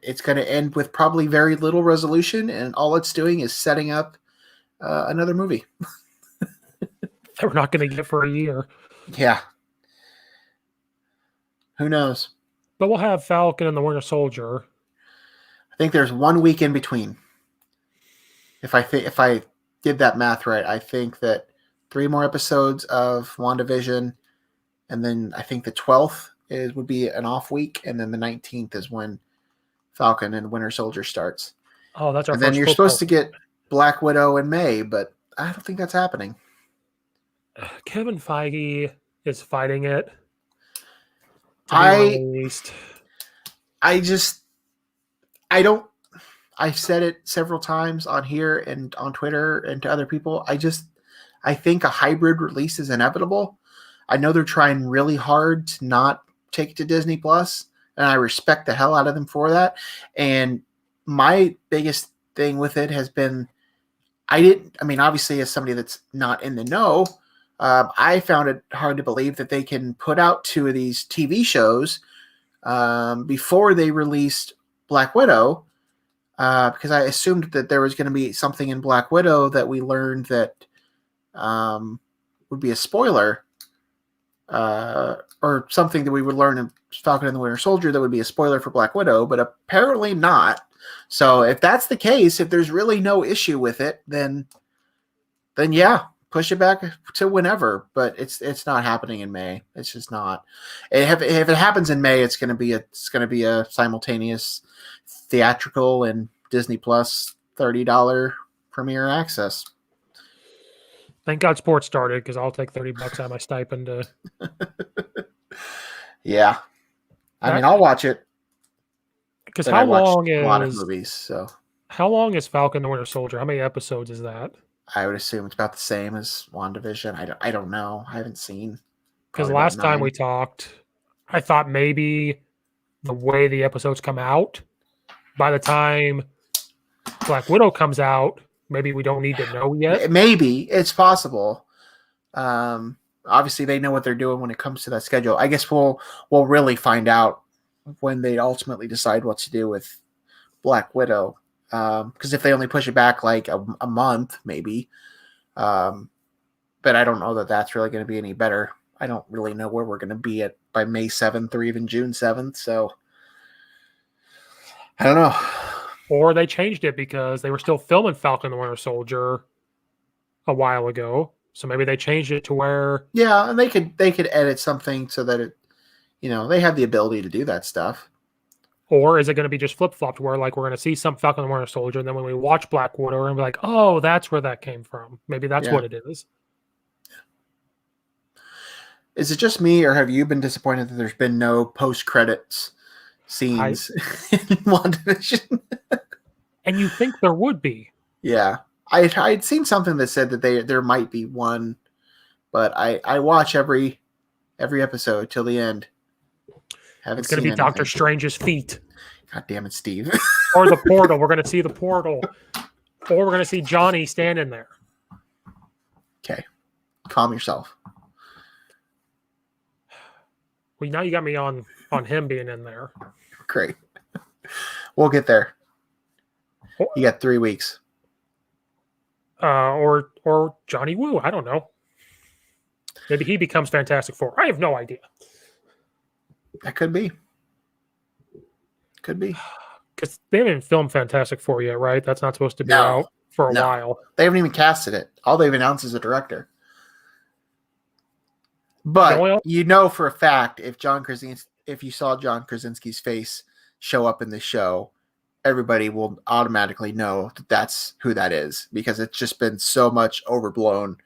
it's going to end with probably very little resolution, and all it's doing is setting up another movie. That we're not going to get for a year. Yeah. Who knows? But we'll have Falcon and the Winter Soldier. I think there's 1 week in between. If I did that math right, I think that 3 more episodes of WandaVision, and then I think the 12th would be an off week, and then the 19th is when Falcon and Winter Soldier starts. Oh, that's our And then you're supposed to get Black Widow in May, but I don't think that's happening. Kevin Feige is fighting it. I've said it several times on here and on Twitter and to other people. I think a hybrid release is inevitable. I know they're trying really hard to not take it to Disney Plus, and I respect the hell out of them for that. And my biggest thing with it has been, obviously, as somebody that's not in the know, I found it hard to believe that they can put out 2 of these TV shows before they released Black Widow, because I assumed that there was going to be something in Black Widow that we learned that would be a spoiler, or something that we would learn in Falcon and the Winter Soldier that would be a spoiler for Black Widow, but apparently not. So if that's the case, if there's really no issue with it, then yeah, push it back to whenever. But it's not happening in May. It's just not. If it happens in May, it's going to be a simultaneous theatrical and Disney Plus $30 premiere access. Thank God sports started, because I'll take $30 out of my stipend to. Yeah, I'll watch it. Because how long is a lot of movies? So how long is Falcon the Winter Soldier? How many episodes is that? I would assume it's about the same as WandaVision. I don't know. I haven't seen. Because last time we talked, I thought maybe the way the episodes come out, by the time Black Widow comes out, maybe we don't need to know yet. Maybe it's possible. Obviously, they know what they're doing when it comes to that schedule. I guess we'll really find out when they ultimately decide what to do with Black Widow. Because if they only push it back like a month, maybe. But I don't know that that's really going to be any better. I don't really know where we're going to be at by May 7th or even June 7th. So I don't know. Or they changed it because they were still filming Falcon the Winter Soldier a while ago. So maybe they changed it to where. Yeah, and they could edit something so that it, they have the ability to do that stuff. Or is it going to be just flip-flopped where, like, we're going to see some Falcon and Winter Soldier, and then when we watch Black Widow, we're going to be like, oh, that's where that came from. Maybe that's what it is. Is it just me, or have you been disappointed that there's been no post-credits scenes in WandaVision? And you think there would be. Yeah. I'd seen something that said that there might be one, but I watch every episode till the end. It's going to be Doctor Strange's feet. God damn it, Steve. Or the portal. We're going to see the portal. Or we're going to see Johnny standing there. Okay. Calm yourself. Well, now you got me on him being in there. Great. We'll get there. You got 3 weeks. Or Johnny Woo. I don't know. Maybe he becomes Fantastic Four. I have no idea. That could be. Could be. Because they haven't filmed Fantastic Four yet, right? That's not supposed to be out for a while. They haven't even casted it. All they've announced is a director. But for a fact, if you saw John Krasinski's face show up in the show, everybody will automatically know that that's who that is, because it's just been so much overblown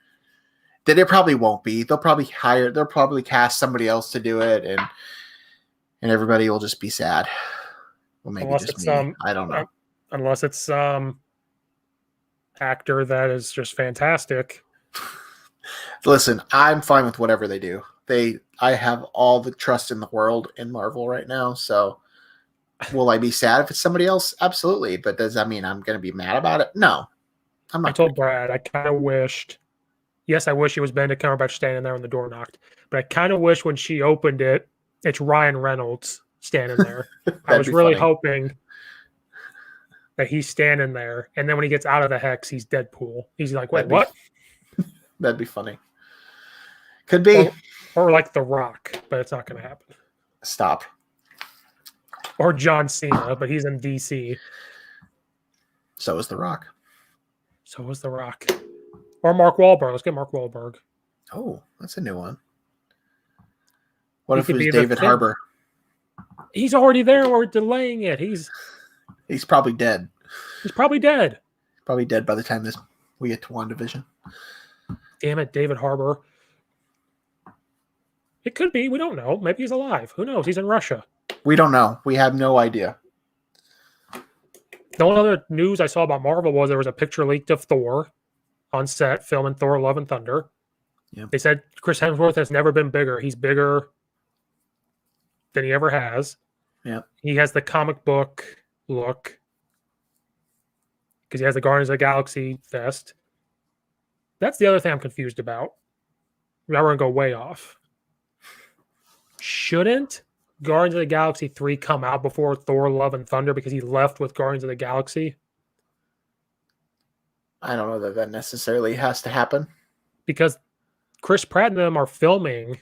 that it probably won't be. They'll probably cast somebody else to do it, and everybody will just be sad. Well, maybe unless just me. I don't know. Unless it's some actor that is just fantastic. Listen, I'm fine with whatever they do. I have all the trust in the world in Marvel right now, so will I be sad if it's somebody else? Absolutely. But does that mean I'm going to be mad about it? No. I'm not. I told Brad, I kind of wished. Yes, I wish it was Benedict Cumberbatch standing there when the door knocked. But I kind of wish when she opened it, it's Ryan Reynolds standing there. I was really hoping that he's standing there. And then when he gets out of the hex, he's Deadpool. He's like, wait, what? That'd be funny. Could be. Or like The Rock, but it's not going to happen. Stop. Or John Cena, but he's in DC. So is The Rock. Or Mark Wahlberg. Let's get Mark Wahlberg. Oh, that's a new one. What if it was David Harbour? He's already there. We're delaying it. He's probably dead. He's probably dead. Probably dead by the time we get to WandaVision. Damn it, David Harbour. It could be. We don't know. Maybe he's alive. Who knows? He's in Russia. We don't know. We have no idea. The only other news I saw about Marvel was there was a picture leaked of Thor on set filming Thor: Love and Thunder. Yep. They said Chris Hemsworth has never been bigger. He's bigger than he ever has. Yep. He has the comic book look because he has the Guardians of the Galaxy vest. That's the other thing I'm confused about. Now we're going to go way off. Shouldn't Guardians of the Galaxy 3 come out before Thor: Love and Thunder because he left with Guardians of the Galaxy? I don't know that that necessarily has to happen. Because Chris Pratt and them are filming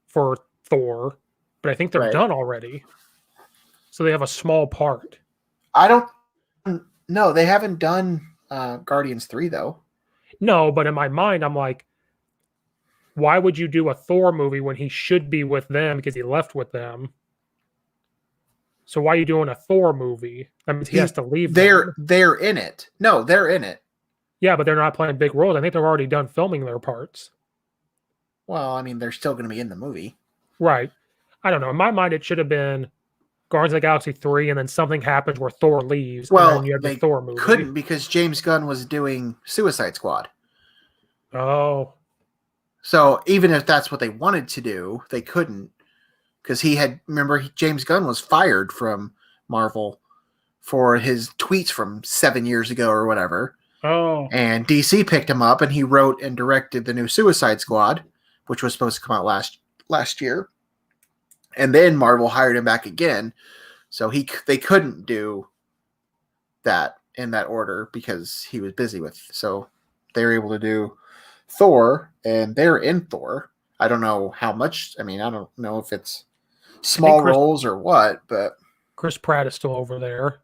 for Thor, but I think they're done already. So they have a small part. I don't know. They haven't done Guardians 3, though. No, but in my mind, I'm like, why would you do a Thor movie when he should be with them because he left with them? So why are you doing a Thor movie? That means he has to leave. They're in it. No, they're in it. Yeah, but they're not playing big roles. I think they're already done filming their parts. Well, I mean, they're still going to be in the movie. Right. I don't know. In my mind, it should have been Guardians of the Galaxy 3, and then something happens where Thor leaves. Well, and then you have the Thor movie. Couldn't because James Gunn was doing Suicide Squad. Oh. So even if that's what they wanted to do, they couldn't because James Gunn was fired from Marvel for his tweets from 7 years ago or whatever. Oh. And DC picked him up and he wrote and directed the new Suicide Squad, which was supposed to come out last year. And then Marvel hired him back again. So they couldn't do that in that order because he was busy with. So they were able to do Thor, and they're in Thor. I don't know how much. I mean, I don't know if it's small roles or what, but Chris Pratt is still over there.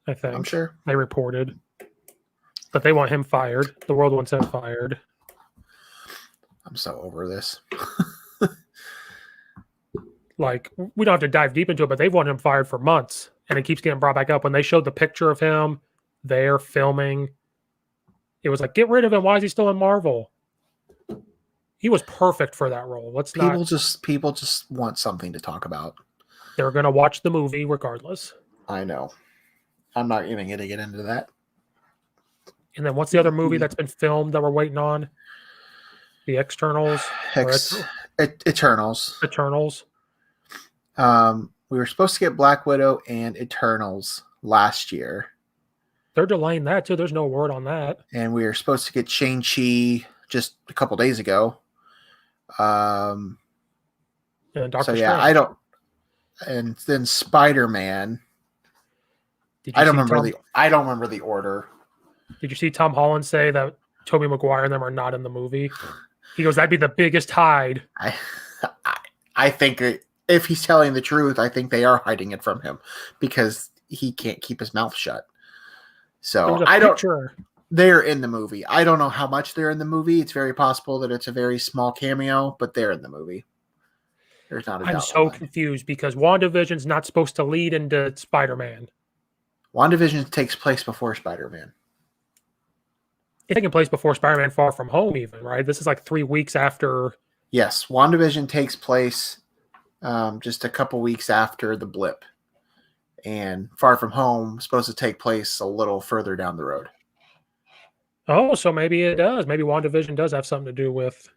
I think. I'm sure. They reported. But they want him fired. The world wants him fired. I'm so over this. Like, we don't have to dive deep into it, but they've wanted him fired for months, and it keeps getting brought back up. When they showed the picture of him there filming, it was like, get rid of him. Why is he still in Marvel? He was perfect for that role. People just want something to talk about. They're going to watch the movie regardless. I know. I'm not even going to get into that. And then what's the other movie that's been filmed that we're waiting on? The Externals? Eternals. Eternals. We were supposed to get Black Widow and Eternals last year. They're delaying that too. There's no word on that. And we were supposed to get Shang-Chi just a couple days ago. And Doctor Strange. Yeah, and then Spider-Man. I don't remember the order. Did you see Tom Holland say that Tobey Maguire and them are not in the movie? He goes, that'd be the biggest hide. I think if he's telling the truth, I think they are hiding it from him because he can't keep his mouth shut. So they're in the movie. I don't know how much they're in the movie. It's very possible that it's a very small cameo, but they're in the movie. There's not a doubt. I'm so confused because WandaVision's not supposed to lead into Spider-Man. WandaVision takes place before Spider-Man. It's taking place before Spider-Man Far From Home even, right? This is like 3 weeks after. Yes, WandaVision takes place just a couple weeks after the blip. And Far From Home is supposed to take place a little further down the road. Oh, so maybe it does. Maybe WandaVision does have something to do with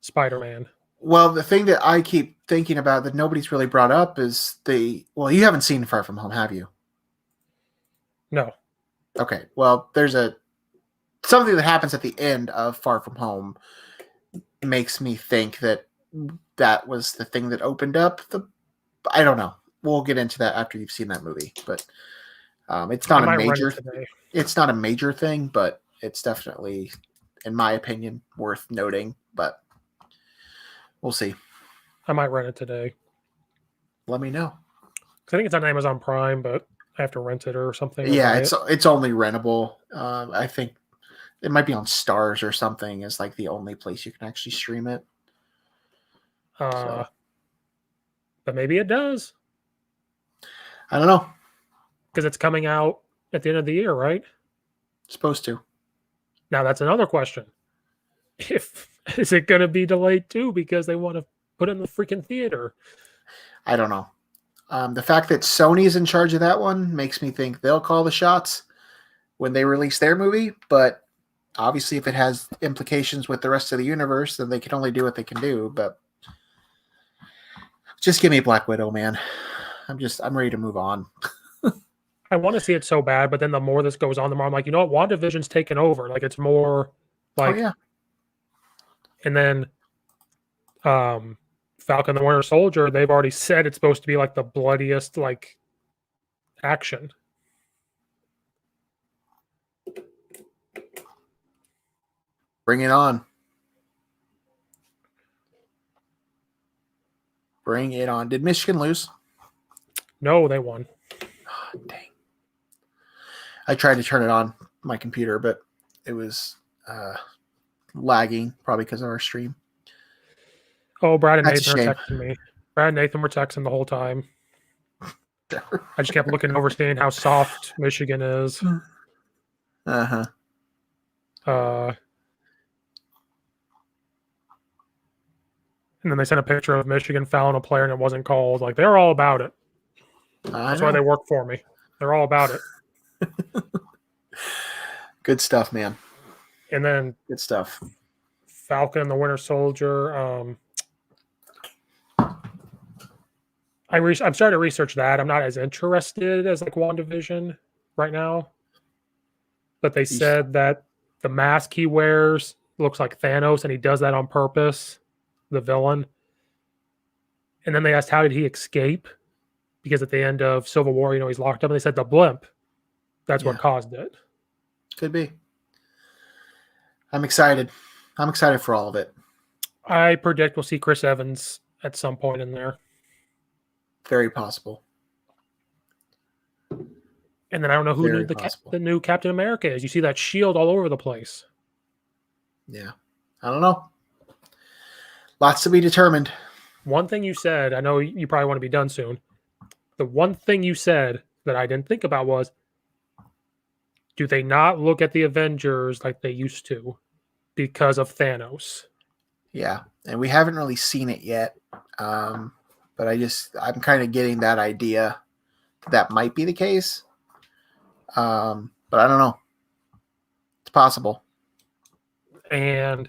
Spider-Man. Well, the thing that I keep thinking about that nobody's really brought up is you haven't seen Far From Home, have you? No. Okay. Well, there's something that happens at the end of Far From Home makes me think that was the thing that opened up I don't know. We'll get into that after you've seen that movie, but it's not a major thing, but it's definitely, in my opinion, worth noting, but we'll see. I might rent it today. Let me know. I think it's on Amazon Prime, but I have to rent it or something. Yeah, it's only rentable. I think it might be on Stars or something is like the only place you can actually stream it. But maybe it does. I don't know. Because it's coming out at the end of the year, right? It's supposed to. Now that's another question. Is it going to be delayed too because they want to put it in the freaking theater? I don't know. The fact that Sony is in charge of that one makes me think they'll call the shots when they release their movie. But obviously, if it has implications with the rest of the universe, then they can only do what they can do. But just give me Black Widow, man. I'm ready to move on. I want to see it so bad, but then the more this goes on, the more I'm like, you know what? WandaVision's taken over. Like it's more like, Oh yeah, and then Falcon the Winter Soldier, they've already said it's supposed to be like the bloodiest like action. bring it on. Bring it on. Did Michigan lose? No, they won. Oh, dang. I tried to turn it on my computer, but it was lagging, probably because of our stream. Oh, Brad and That's a Nathan are shame. texting me. Brad and Nathan were texting the whole time. I just kept looking over, seeing how soft Michigan is. Uh-huh. And then they sent a picture of Michigan fouling a player and it wasn't called. Like, they're all about it. That's why they work for me. They're all about it. Good stuff, man. And then Good stuff. Falcon and the Winter Soldier. I'm starting to research that. I'm not as interested as like WandaVision right now. But they said that the mask he wears looks like Thanos and he does that on purpose, the villain. And then they asked, how did he escape? Because at the end of Civil War, he's locked up. And they said the blimp. That's what caused it. Could be. I'm excited. I'm excited for all of it. I predict we'll see Chris Evans at some point in there. Very possible. And then I don't know who the new Captain America is. You see that shield all over the place. Yeah. I don't know. Lots to be determined. One thing you said, I know you probably want to be done soon. The one thing you said that I didn't think about was, do they not look at the Avengers like they used to because of Thanos? Yeah. And we haven't really seen it yet. But I'm kind of getting that idea that might be the case. But I don't know. It's possible. And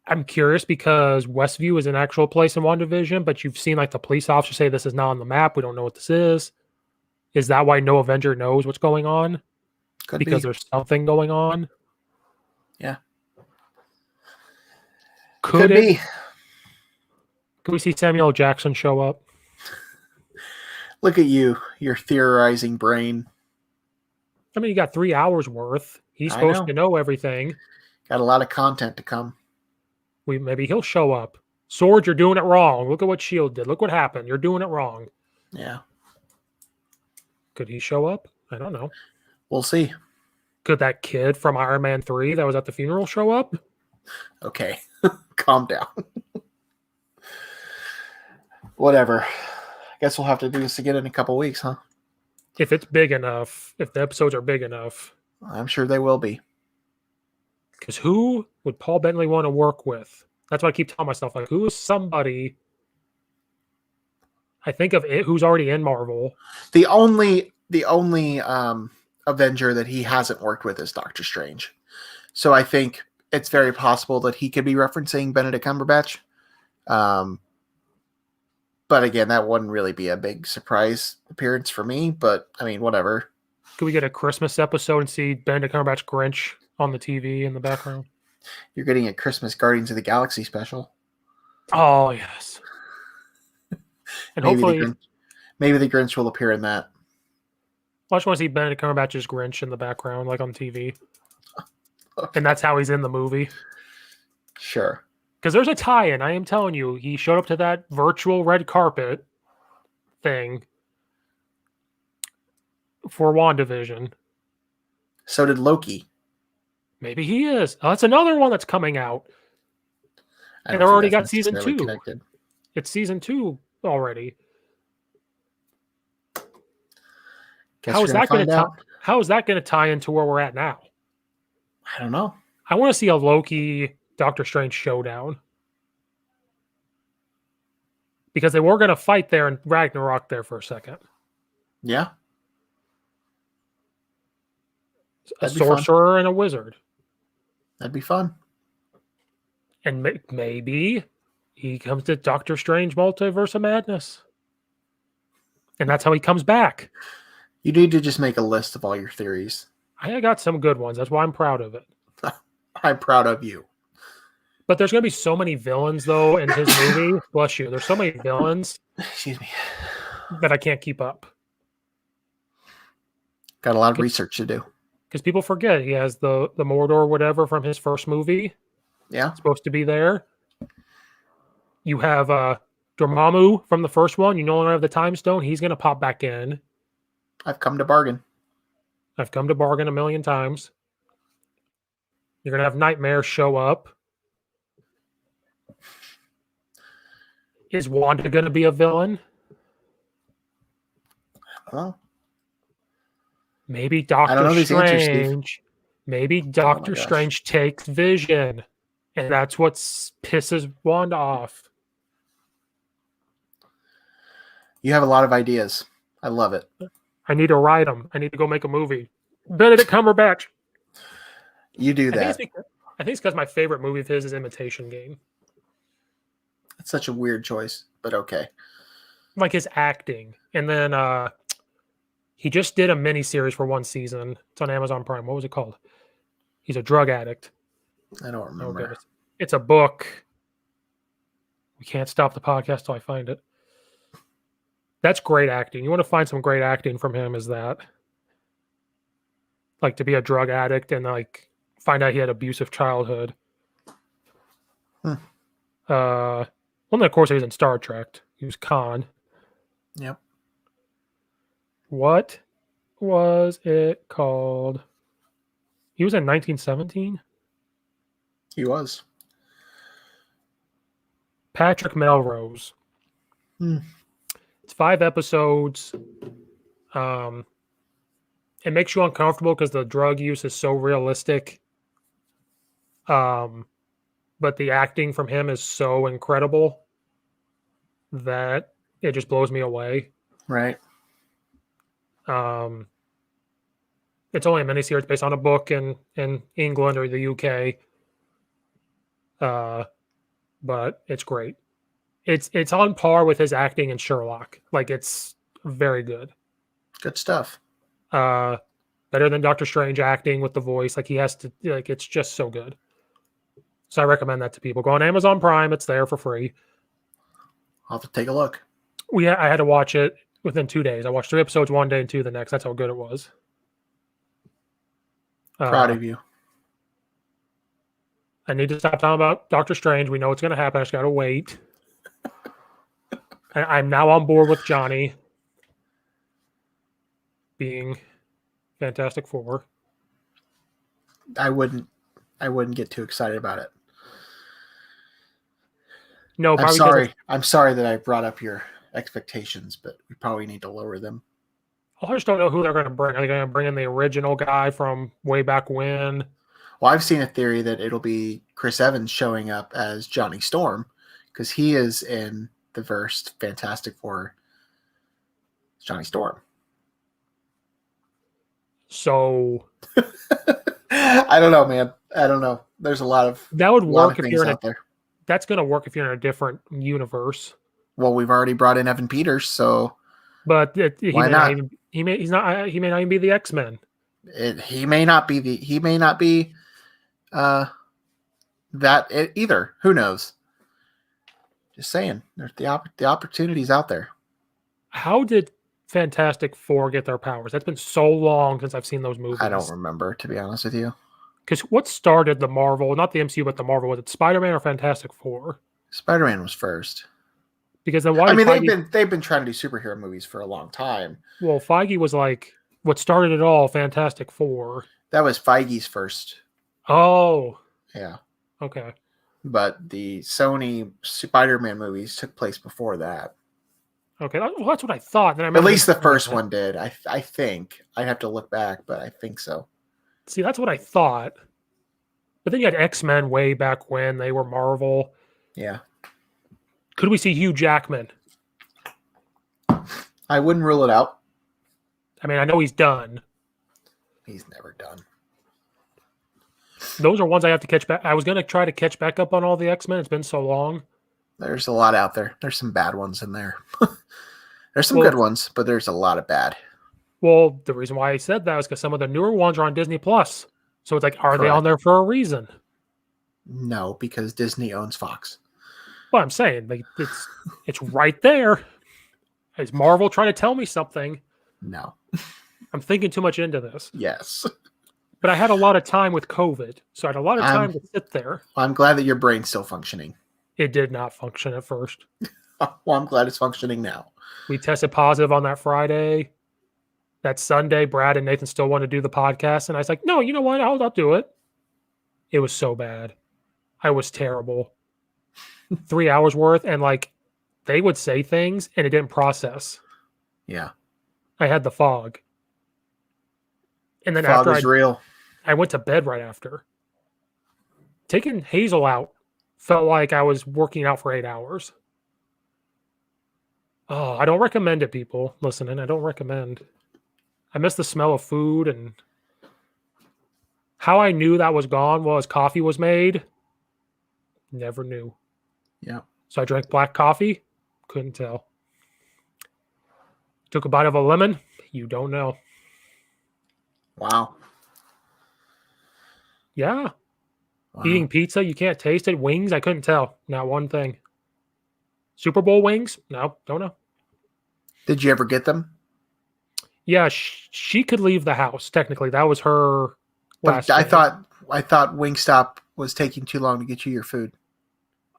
I'm curious because Westview is an actual place in WandaVision, but you've seen like the police officer say this is not on the map. We don't know what this is. Is that why no Avenger knows what's going on? Could because be. There's something going on. Yeah. Could be. Could we see Samuel L. Jackson show up? Look at you, your theorizing brain. I mean, you got 3 hours worth. He's supposed to know everything. Got a lot of content to come. Maybe he'll show up. Sword, you're doing it wrong. Look at what S.H.I.E.L.D. did. Look what happened. You're doing it wrong. Yeah. Could he show up? I don't know. We'll see. Could that kid from Iron Man 3 that was at the funeral show up? Okay. Calm down. Whatever. I guess we'll have to do this again in a couple weeks, huh? If it's big enough, if the episodes are big enough. I'm sure they will be. Because who would Paul Bettany want to work with? That's what I keep telling myself. Like, who is somebody I think of it who's already in Marvel? The only Avenger that he hasn't worked with is Doctor Strange. So I think it's very possible that he could be referencing Benedict Cumberbatch. But again, that wouldn't really be a big surprise appearance for me. But, I mean, whatever. Could we get a Christmas episode and see Benedict Cumberbatch Grinch on the TV in the background? You're getting a Christmas Guardians of the Galaxy special. Oh, yes. And hopefully... maybe the Grinch will appear in that. I just want to see Benedict Cumberbatch's Grinch in the background, like on TV. Okay. And that's how he's in the movie. Sure. Because there's a tie-in. I am telling you, he showed up to that virtual red carpet thing for WandaVision. So did Loki. Maybe he is. Oh, that's another one that's coming out. And they've already got season 2. Connected. It's season 2 already. How is that going to tie into where we're at now? I don't know. I want to see a Loki Doctor Strange showdown. Because they were going to fight there in Ragnarok there for a second. Yeah. A sorcerer and a wizard. That'd be fun. And maybe he comes to Doctor Strange Multiverse of Madness. And that's how he comes back. You need to just make a list of all your theories. I got some good ones. That's why I'm proud of it. I'm proud of you. But there's going to be so many villains, though, in his movie. Bless you. There's so many villains. Excuse me. That I can't keep up. Got a lot of research to do. Because people forget he has the Mordor whatever from his first movie. Yeah. It's supposed to be there. You have Dormammu from the first one. You no longer have the Time Stone. He's going to pop back in. I've come to bargain. I've come to bargain a million times. You're going to have Nightmare show up. Is Wanda going to be a villain? Well, maybe Doctor Strange. Answers, maybe Doctor Strange takes Vision, and that's what pisses Wanda off. You have a lot of ideas. I love it. I need to write them. I need to go make a movie. Benedict Cumberbatch. You do that. I think it's because my favorite movie of his is Imitation Game. It's such a weird choice, but okay. Like his acting. And then he just did a miniseries for one season. It's on Amazon Prime. What was it called? He's a drug addict. I don't remember. It's a book. We can't stop the podcast till I find it. That's great acting. You want to find some great acting from him, is that. Like to be a drug addict and like find out he had abusive childhood. Well, then of course he was in Star Trek. He was Khan. Yep. What was it called? He was in 1917? He was. Patrick Melrose. It's 5 episodes. It makes you uncomfortable because the drug use is so realistic. But the acting from him is so incredible that it just blows me away. Right. It's only a miniseries based on a book in England or the UK. But it's great. It's on par with his acting in Sherlock. Like it's very good. Good stuff. Better than Doctor Strange acting with the voice. Like he has to, like, it's just so good. So I recommend that to people. Go on Amazon Prime. It's there for free. I'll have to take a look. I had to watch it within 2 days. I watched 3 episodes one day and 2 the next. That's how good it was. Proud of you. I need to stop talking about Doctor Strange. We know it's going to happen. I just got to wait. I'm now on board with Johnny being Fantastic Four. I wouldn't get too excited about it. No, I'm sorry. I'm sorry that I brought up your expectations, but we probably need to lower them. I just don't know who they're going to bring. Are they going to bring in the original guy from way back when? Well, I've seen a theory that it'll be Chris Evans showing up as Johnny Storm because he is in the first Fantastic Four. Johnny Storm. So I don't know, man. I don't know. There's a lot of that would work if you're in out there. That's going to work if you're in a different universe. Well, we've already brought in Evan Peters, so but why not? He may not even be the X-Men. He may not be that either. Who knows? Just saying, there's the opportunities out there. How did Fantastic Four get their powers? That's been so long since I've seen those movies. I don't remember, to be honest with you. Because what started the Marvel, not the MCU, but the Marvel, was it Spider-Man or Fantastic Four? Spider-Man was first. Because then why? I mean, they've been trying to do superhero movies for a long time. Well, Feige was like, what started it all? Fantastic Four. That was Feige's first. Oh. Yeah. Okay. But the Sony Spider-Man movies took place before that. Okay, well, that's what I thought. Then At least the first one did. I think. I'd have to look back, but I think so. See, that's what I thought. But then you had X-Men way back when they were Marvel. Yeah. Could we see Hugh Jackman I wouldn't rule it out. I mean, I know he's done. He's never done. Those are ones I have to catch back. I was going to try to catch back up on all the X-Men. It's been so long. There's a lot out there. There's some bad ones in there. There's some good ones, but there's a lot of bad. Well, the reason why I said that is because some of the newer ones are on Disney Plus. So it's like, are they on there for a reason? No, because Disney owns Fox. Well, I'm saying like it's right there. Is Marvel trying to tell me something? No. I'm thinking too much into this. Yes. But I had a lot of time with COVID, so I had a lot of time to sit there. I'm glad that your brain's still functioning. It did not function at first. Well, I'm glad it's functioning now. We tested positive on that Friday. That Sunday, Brad and Nathan still wanted to do the podcast, and I was like, no, you know what? I'll do it. It was so bad. I was terrible. 3 hours worth, and like they would say things, and it didn't process. Yeah. I had the fog. And then fog is real. I went to bed right after. Taking Hazel out felt like I was working out for 8 hours. Oh, I don't recommend it, people listening. I don't recommend. I miss the smell of food, and how I knew that was gone was coffee was made. Never knew. Yeah. So I drank black coffee. Couldn't tell. Took a bite of a lemon. You don't know. Wow. Yeah. Wow. Eating pizza, you can't taste it. Wings, I couldn't tell. Not one thing. Super Bowl wings? No, don't know. Did you ever get them? Yeah, she could leave the house. Technically, that was her last. I thought Wingstop was taking too long to get you your food.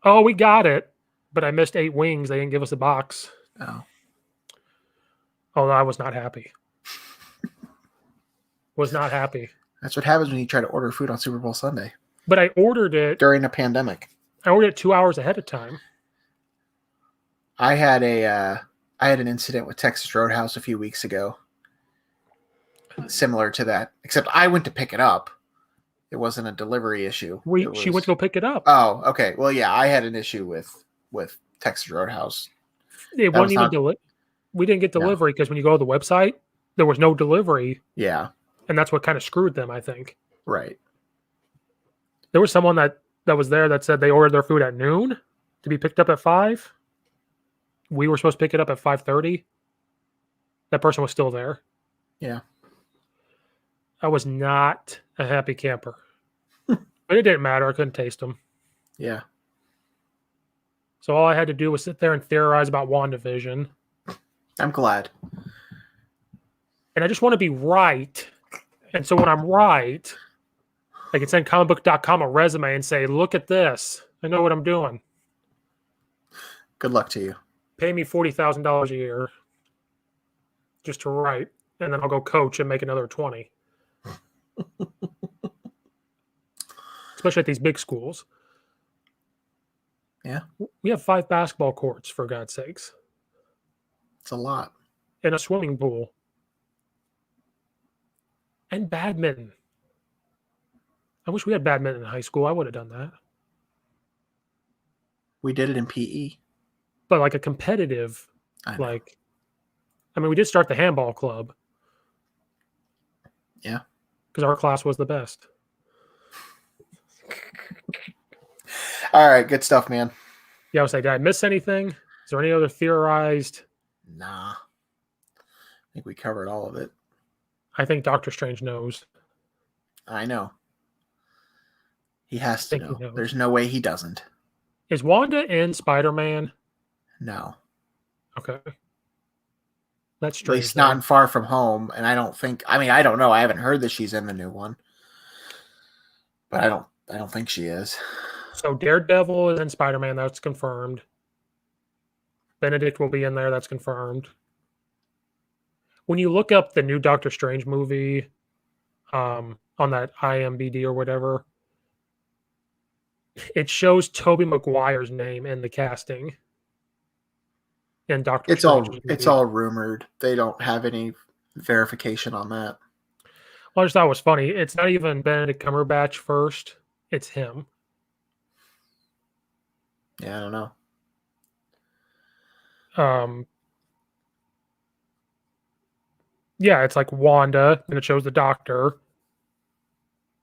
Oh, we got it, but I missed 8 wings. They didn't give us a box. Oh. Although I was not happy. Was not happy. That's what happens when you try to order food on Super Bowl Sunday. But I ordered it during a pandemic. I ordered it 2 hours ahead of time. I had an incident with Texas Roadhouse a few weeks ago. Similar to that, except I went to pick it up. It wasn't a delivery issue. She went to go pick it up. Oh, okay. Well, yeah, I had an issue with Texas Roadhouse. It wasn't even we didn't get delivery because when you go to the website, there was no delivery. Yeah. And that's what kind of screwed them, I think. Right. There was someone that was there that said they ordered their food at noon to be picked up at 5. We were supposed to pick it up at 5:30. That person was still there. Yeah. I was not a happy camper. But it didn't matter. I couldn't taste them. Yeah. So all I had to do was sit there and theorize about WandaVision. I'm glad. And I just want to be right. And so when I'm right, I can send comicbook.com a resume and say, look at this. I know what I'm doing. Good luck to you. Pay me $40,000 a year just to write. And then I'll go coach and make another 20. Especially at these big schools. Yeah. We have 5 basketball courts, for God's sakes. It's a lot. And a swimming pool. And badminton. I wish we had badminton in high school. I would have done that. We did it in PE. But like a competitive, we did start the handball club. Yeah. Because our class was the best. All right, good stuff, man. Yeah, I was like, did I miss anything? Is there any other theorized? Nah. I think we covered all of it. I think Doctor Strange knows. I know. He has to know. There's no way he doesn't. Is Wanda in Spider-Man? No. Okay. That's strange. At least not in Far From Home, and I don't know. I haven't heard that she's in the new one. But I don't think she is. So Daredevil is in Spider-Man, that's confirmed. Benedict will be in there, that's confirmed. When you look up the new Doctor Strange movie on that IMDb or whatever, it shows Tobey Maguire's name in the casting. And Doctor Strange. It's all rumored. They don't have any verification on that. Well, I just thought it was funny. It's not even Benedict Cumberbatch first. It's him. Yeah, I don't know. Yeah, it's like Wanda, and it shows the doctor.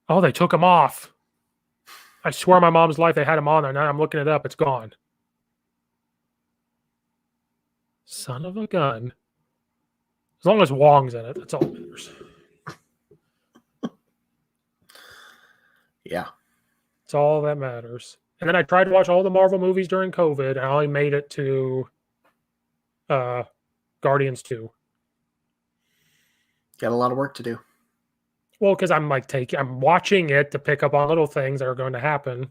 Oh, they took him off. I swear on my mom's life they had him on there. Now I'm looking it up. It's gone. Son of a gun. As long as Wong's in it, that's all that matters. Yeah. That's all that matters. And then I tried to watch all the Marvel movies during COVID, and I only made it to Guardians 2. Got a lot of work to do. Well, because I'm watching it to pick up on little things that are going to happen.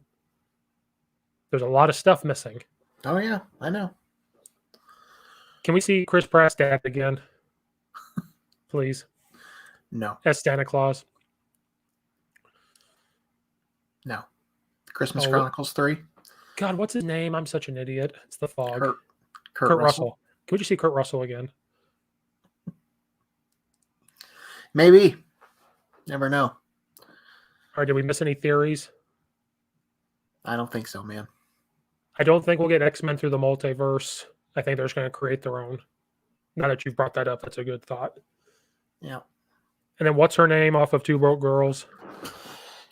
There's a lot of stuff missing. Oh yeah, I know. Can we see Chris Pratt's dad again? Please. No. As Santa Claus. No. Christmas Chronicles 3. God, what's his name? I'm such an idiot. It's the fog. Kurt Russell. Can we just see Kurt Russell again? Maybe. Never know. All right, did we miss any theories? I don't think so, man. I don't think we'll get X-Men through the multiverse. I think they're just going to create their own. Now that you've brought that up, that's a good thought. Yeah. And then what's her name off of Two Broke Girls?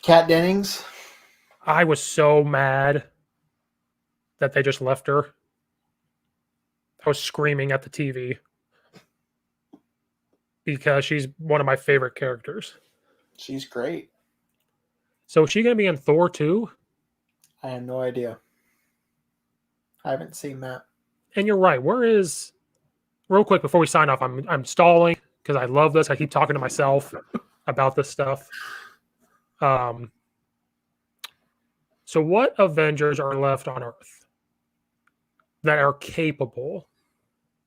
Kat Dennings. I was so mad that they just left her. I was screaming at the TV because she's one of my favorite characters. She's great. So is she going to be in Thor 2? I have no idea. I haven't seen that. And you're right. Real quick before we sign off, I'm stalling because I love this. I keep talking to myself about this stuff. So what Avengers are left on Earth that are capable?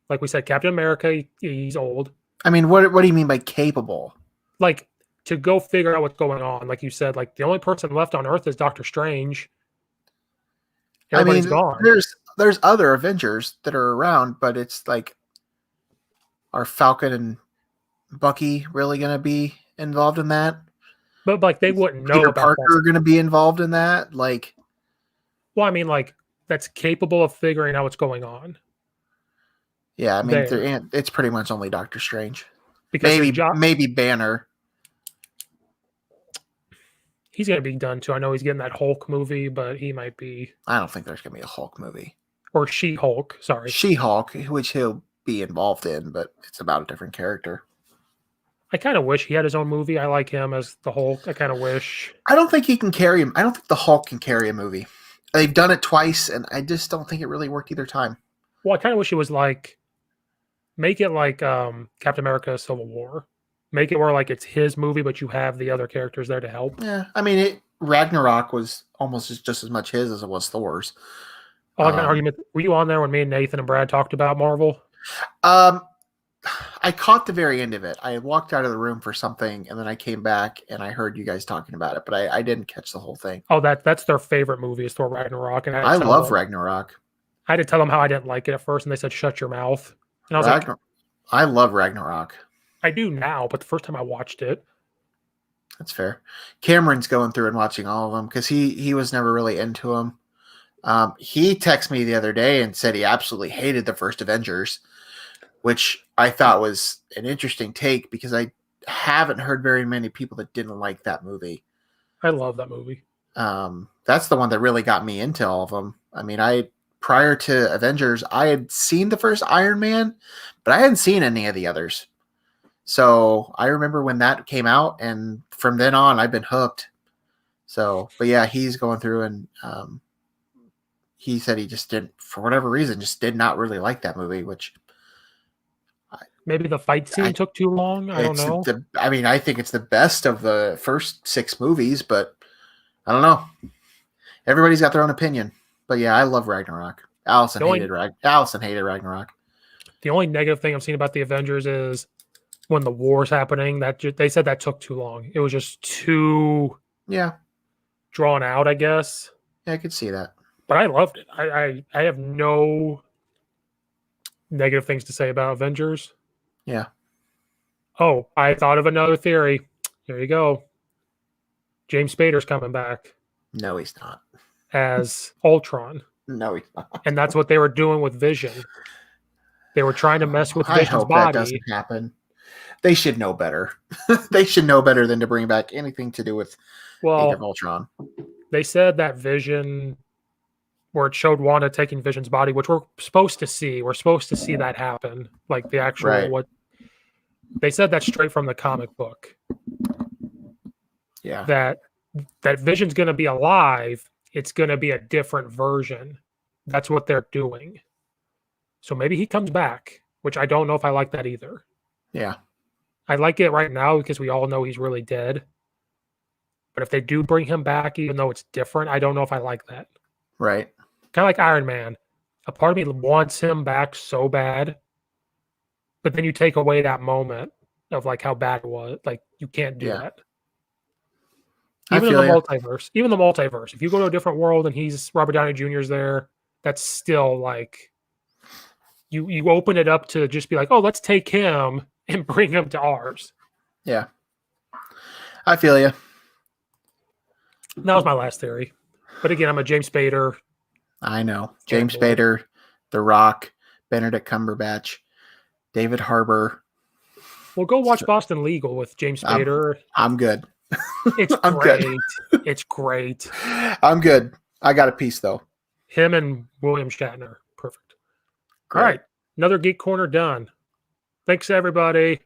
Like we said, Captain America, he's old. I mean, what do you mean by capable? Like, to go figure out what's going on. Like you said, like the only person left on Earth is Doctor Strange. Everybody's gone. There's other Avengers that are around, but it's like, are Falcon and Bucky really going to be involved in that? But like they wouldn't know Peter about Parker going to be involved in that? Like, well, I mean, like that's capable of figuring out what's going on. Yeah, I mean, it's pretty much only Doctor Strange. Because maybe Banner. He's going to be done too. I know he's getting that Hulk movie, but he might be. I don't think there's going to be a Hulk movie. Or She-Hulk, sorry. She-Hulk, which he'll be involved in, but it's about a different character. I kind of wish he had his own movie. I like him as the Hulk. I kind of wish. I don't think he can carry him. I don't think the Hulk can carry a movie. They've done it twice, and I just don't think it really worked either time. Well, I kind of wish it was like, make it like Captain America Civil War. Make it where like it's his movie, but you have the other characters there to help. Yeah, I mean, Ragnarok was almost just as much his as it was Thor's. Oh, I got an argument. Were you on there when me and Nathan and Brad talked about Marvel? I caught the very end of it. I walked out of the room for something, and then I came back and I heard you guys talking about it, but I didn't catch the whole thing. Oh, that's their favorite movie is Thor Ragnarok, and I love Ragnarok. I had to tell them how I didn't like it at first, and they said, "Shut your mouth." And I was like, "I love Ragnarok." I do now, but the first time I watched it, that's fair. Cameron's going through and watching all of them because he was never really into them. He texted me the other day and said he absolutely hated the first Avengers, which I thought was an interesting take because I haven't heard very many people that didn't like that movie. I love that movie. That's the one that really got me into all of them. I mean, prior to Avengers, I had seen the first Iron Man, but I hadn't seen any of the others. So I remember when that came out, and from then on, I've been hooked. So, but yeah, he's going through, and he said he just didn't, for whatever reason, just did not really like that movie, which... Maybe the fight scene took too long. I don't know. I think it's the best of the first 6 movies, but I don't know. Everybody's got their own opinion. But yeah, I love Ragnarok. Allison hated Ragnarok. The only negative thing I've seen about the Avengers is when the war's happening, they said that took too long. It was just too drawn out, I guess. Yeah, I could see that. But I loved it. I have no negative things to say about Avengers. Yeah. Oh, I thought of another theory. There you go. James Spader's coming back. No, he's not. As Ultron. No, he's not. And that's what they were doing with Vision. They were trying to mess with Vision's body. That doesn't happen. they should know better. They should know better than to bring back anything to do with Age of Well, Ultron. they said that Vision, where it showed Wanda taking Vision's body, which we're supposed to see. We're supposed to see that happen, like the actual Right. what they said. That's straight from the comic book. Yeah. That Vision's going to be alive. It's going to be a different version. That's what they're doing. So maybe he comes back, which I don't know if I like that either. Yeah. I like it right now because we all know he's really dead. But if they do bring him back, even though it's different, I don't know if I like that. Right. Kind of like Iron Man. A part of me wants him back so bad, but then you take away that moment of like how bad it was. Like you can't do that. Even in the multiverse. Even the multiverse. If you go to a different world and he's Robert Downey Jr.'s there, that's still like you open it up to just be like, oh, let's take him and bring him to ours. Yeah. I feel you. That was my last theory. But again, I'm a James Spader. I know. James Spader, The Rock, Benedict Cumberbatch, David Harbour. Well, go watch Boston Legal with James Spader. I'm good. It's great. It's great. I'm good. I got a piece, though. Him and William Shatner. Perfect. Great. All right. Another Geek Corner done. Thanks, everybody.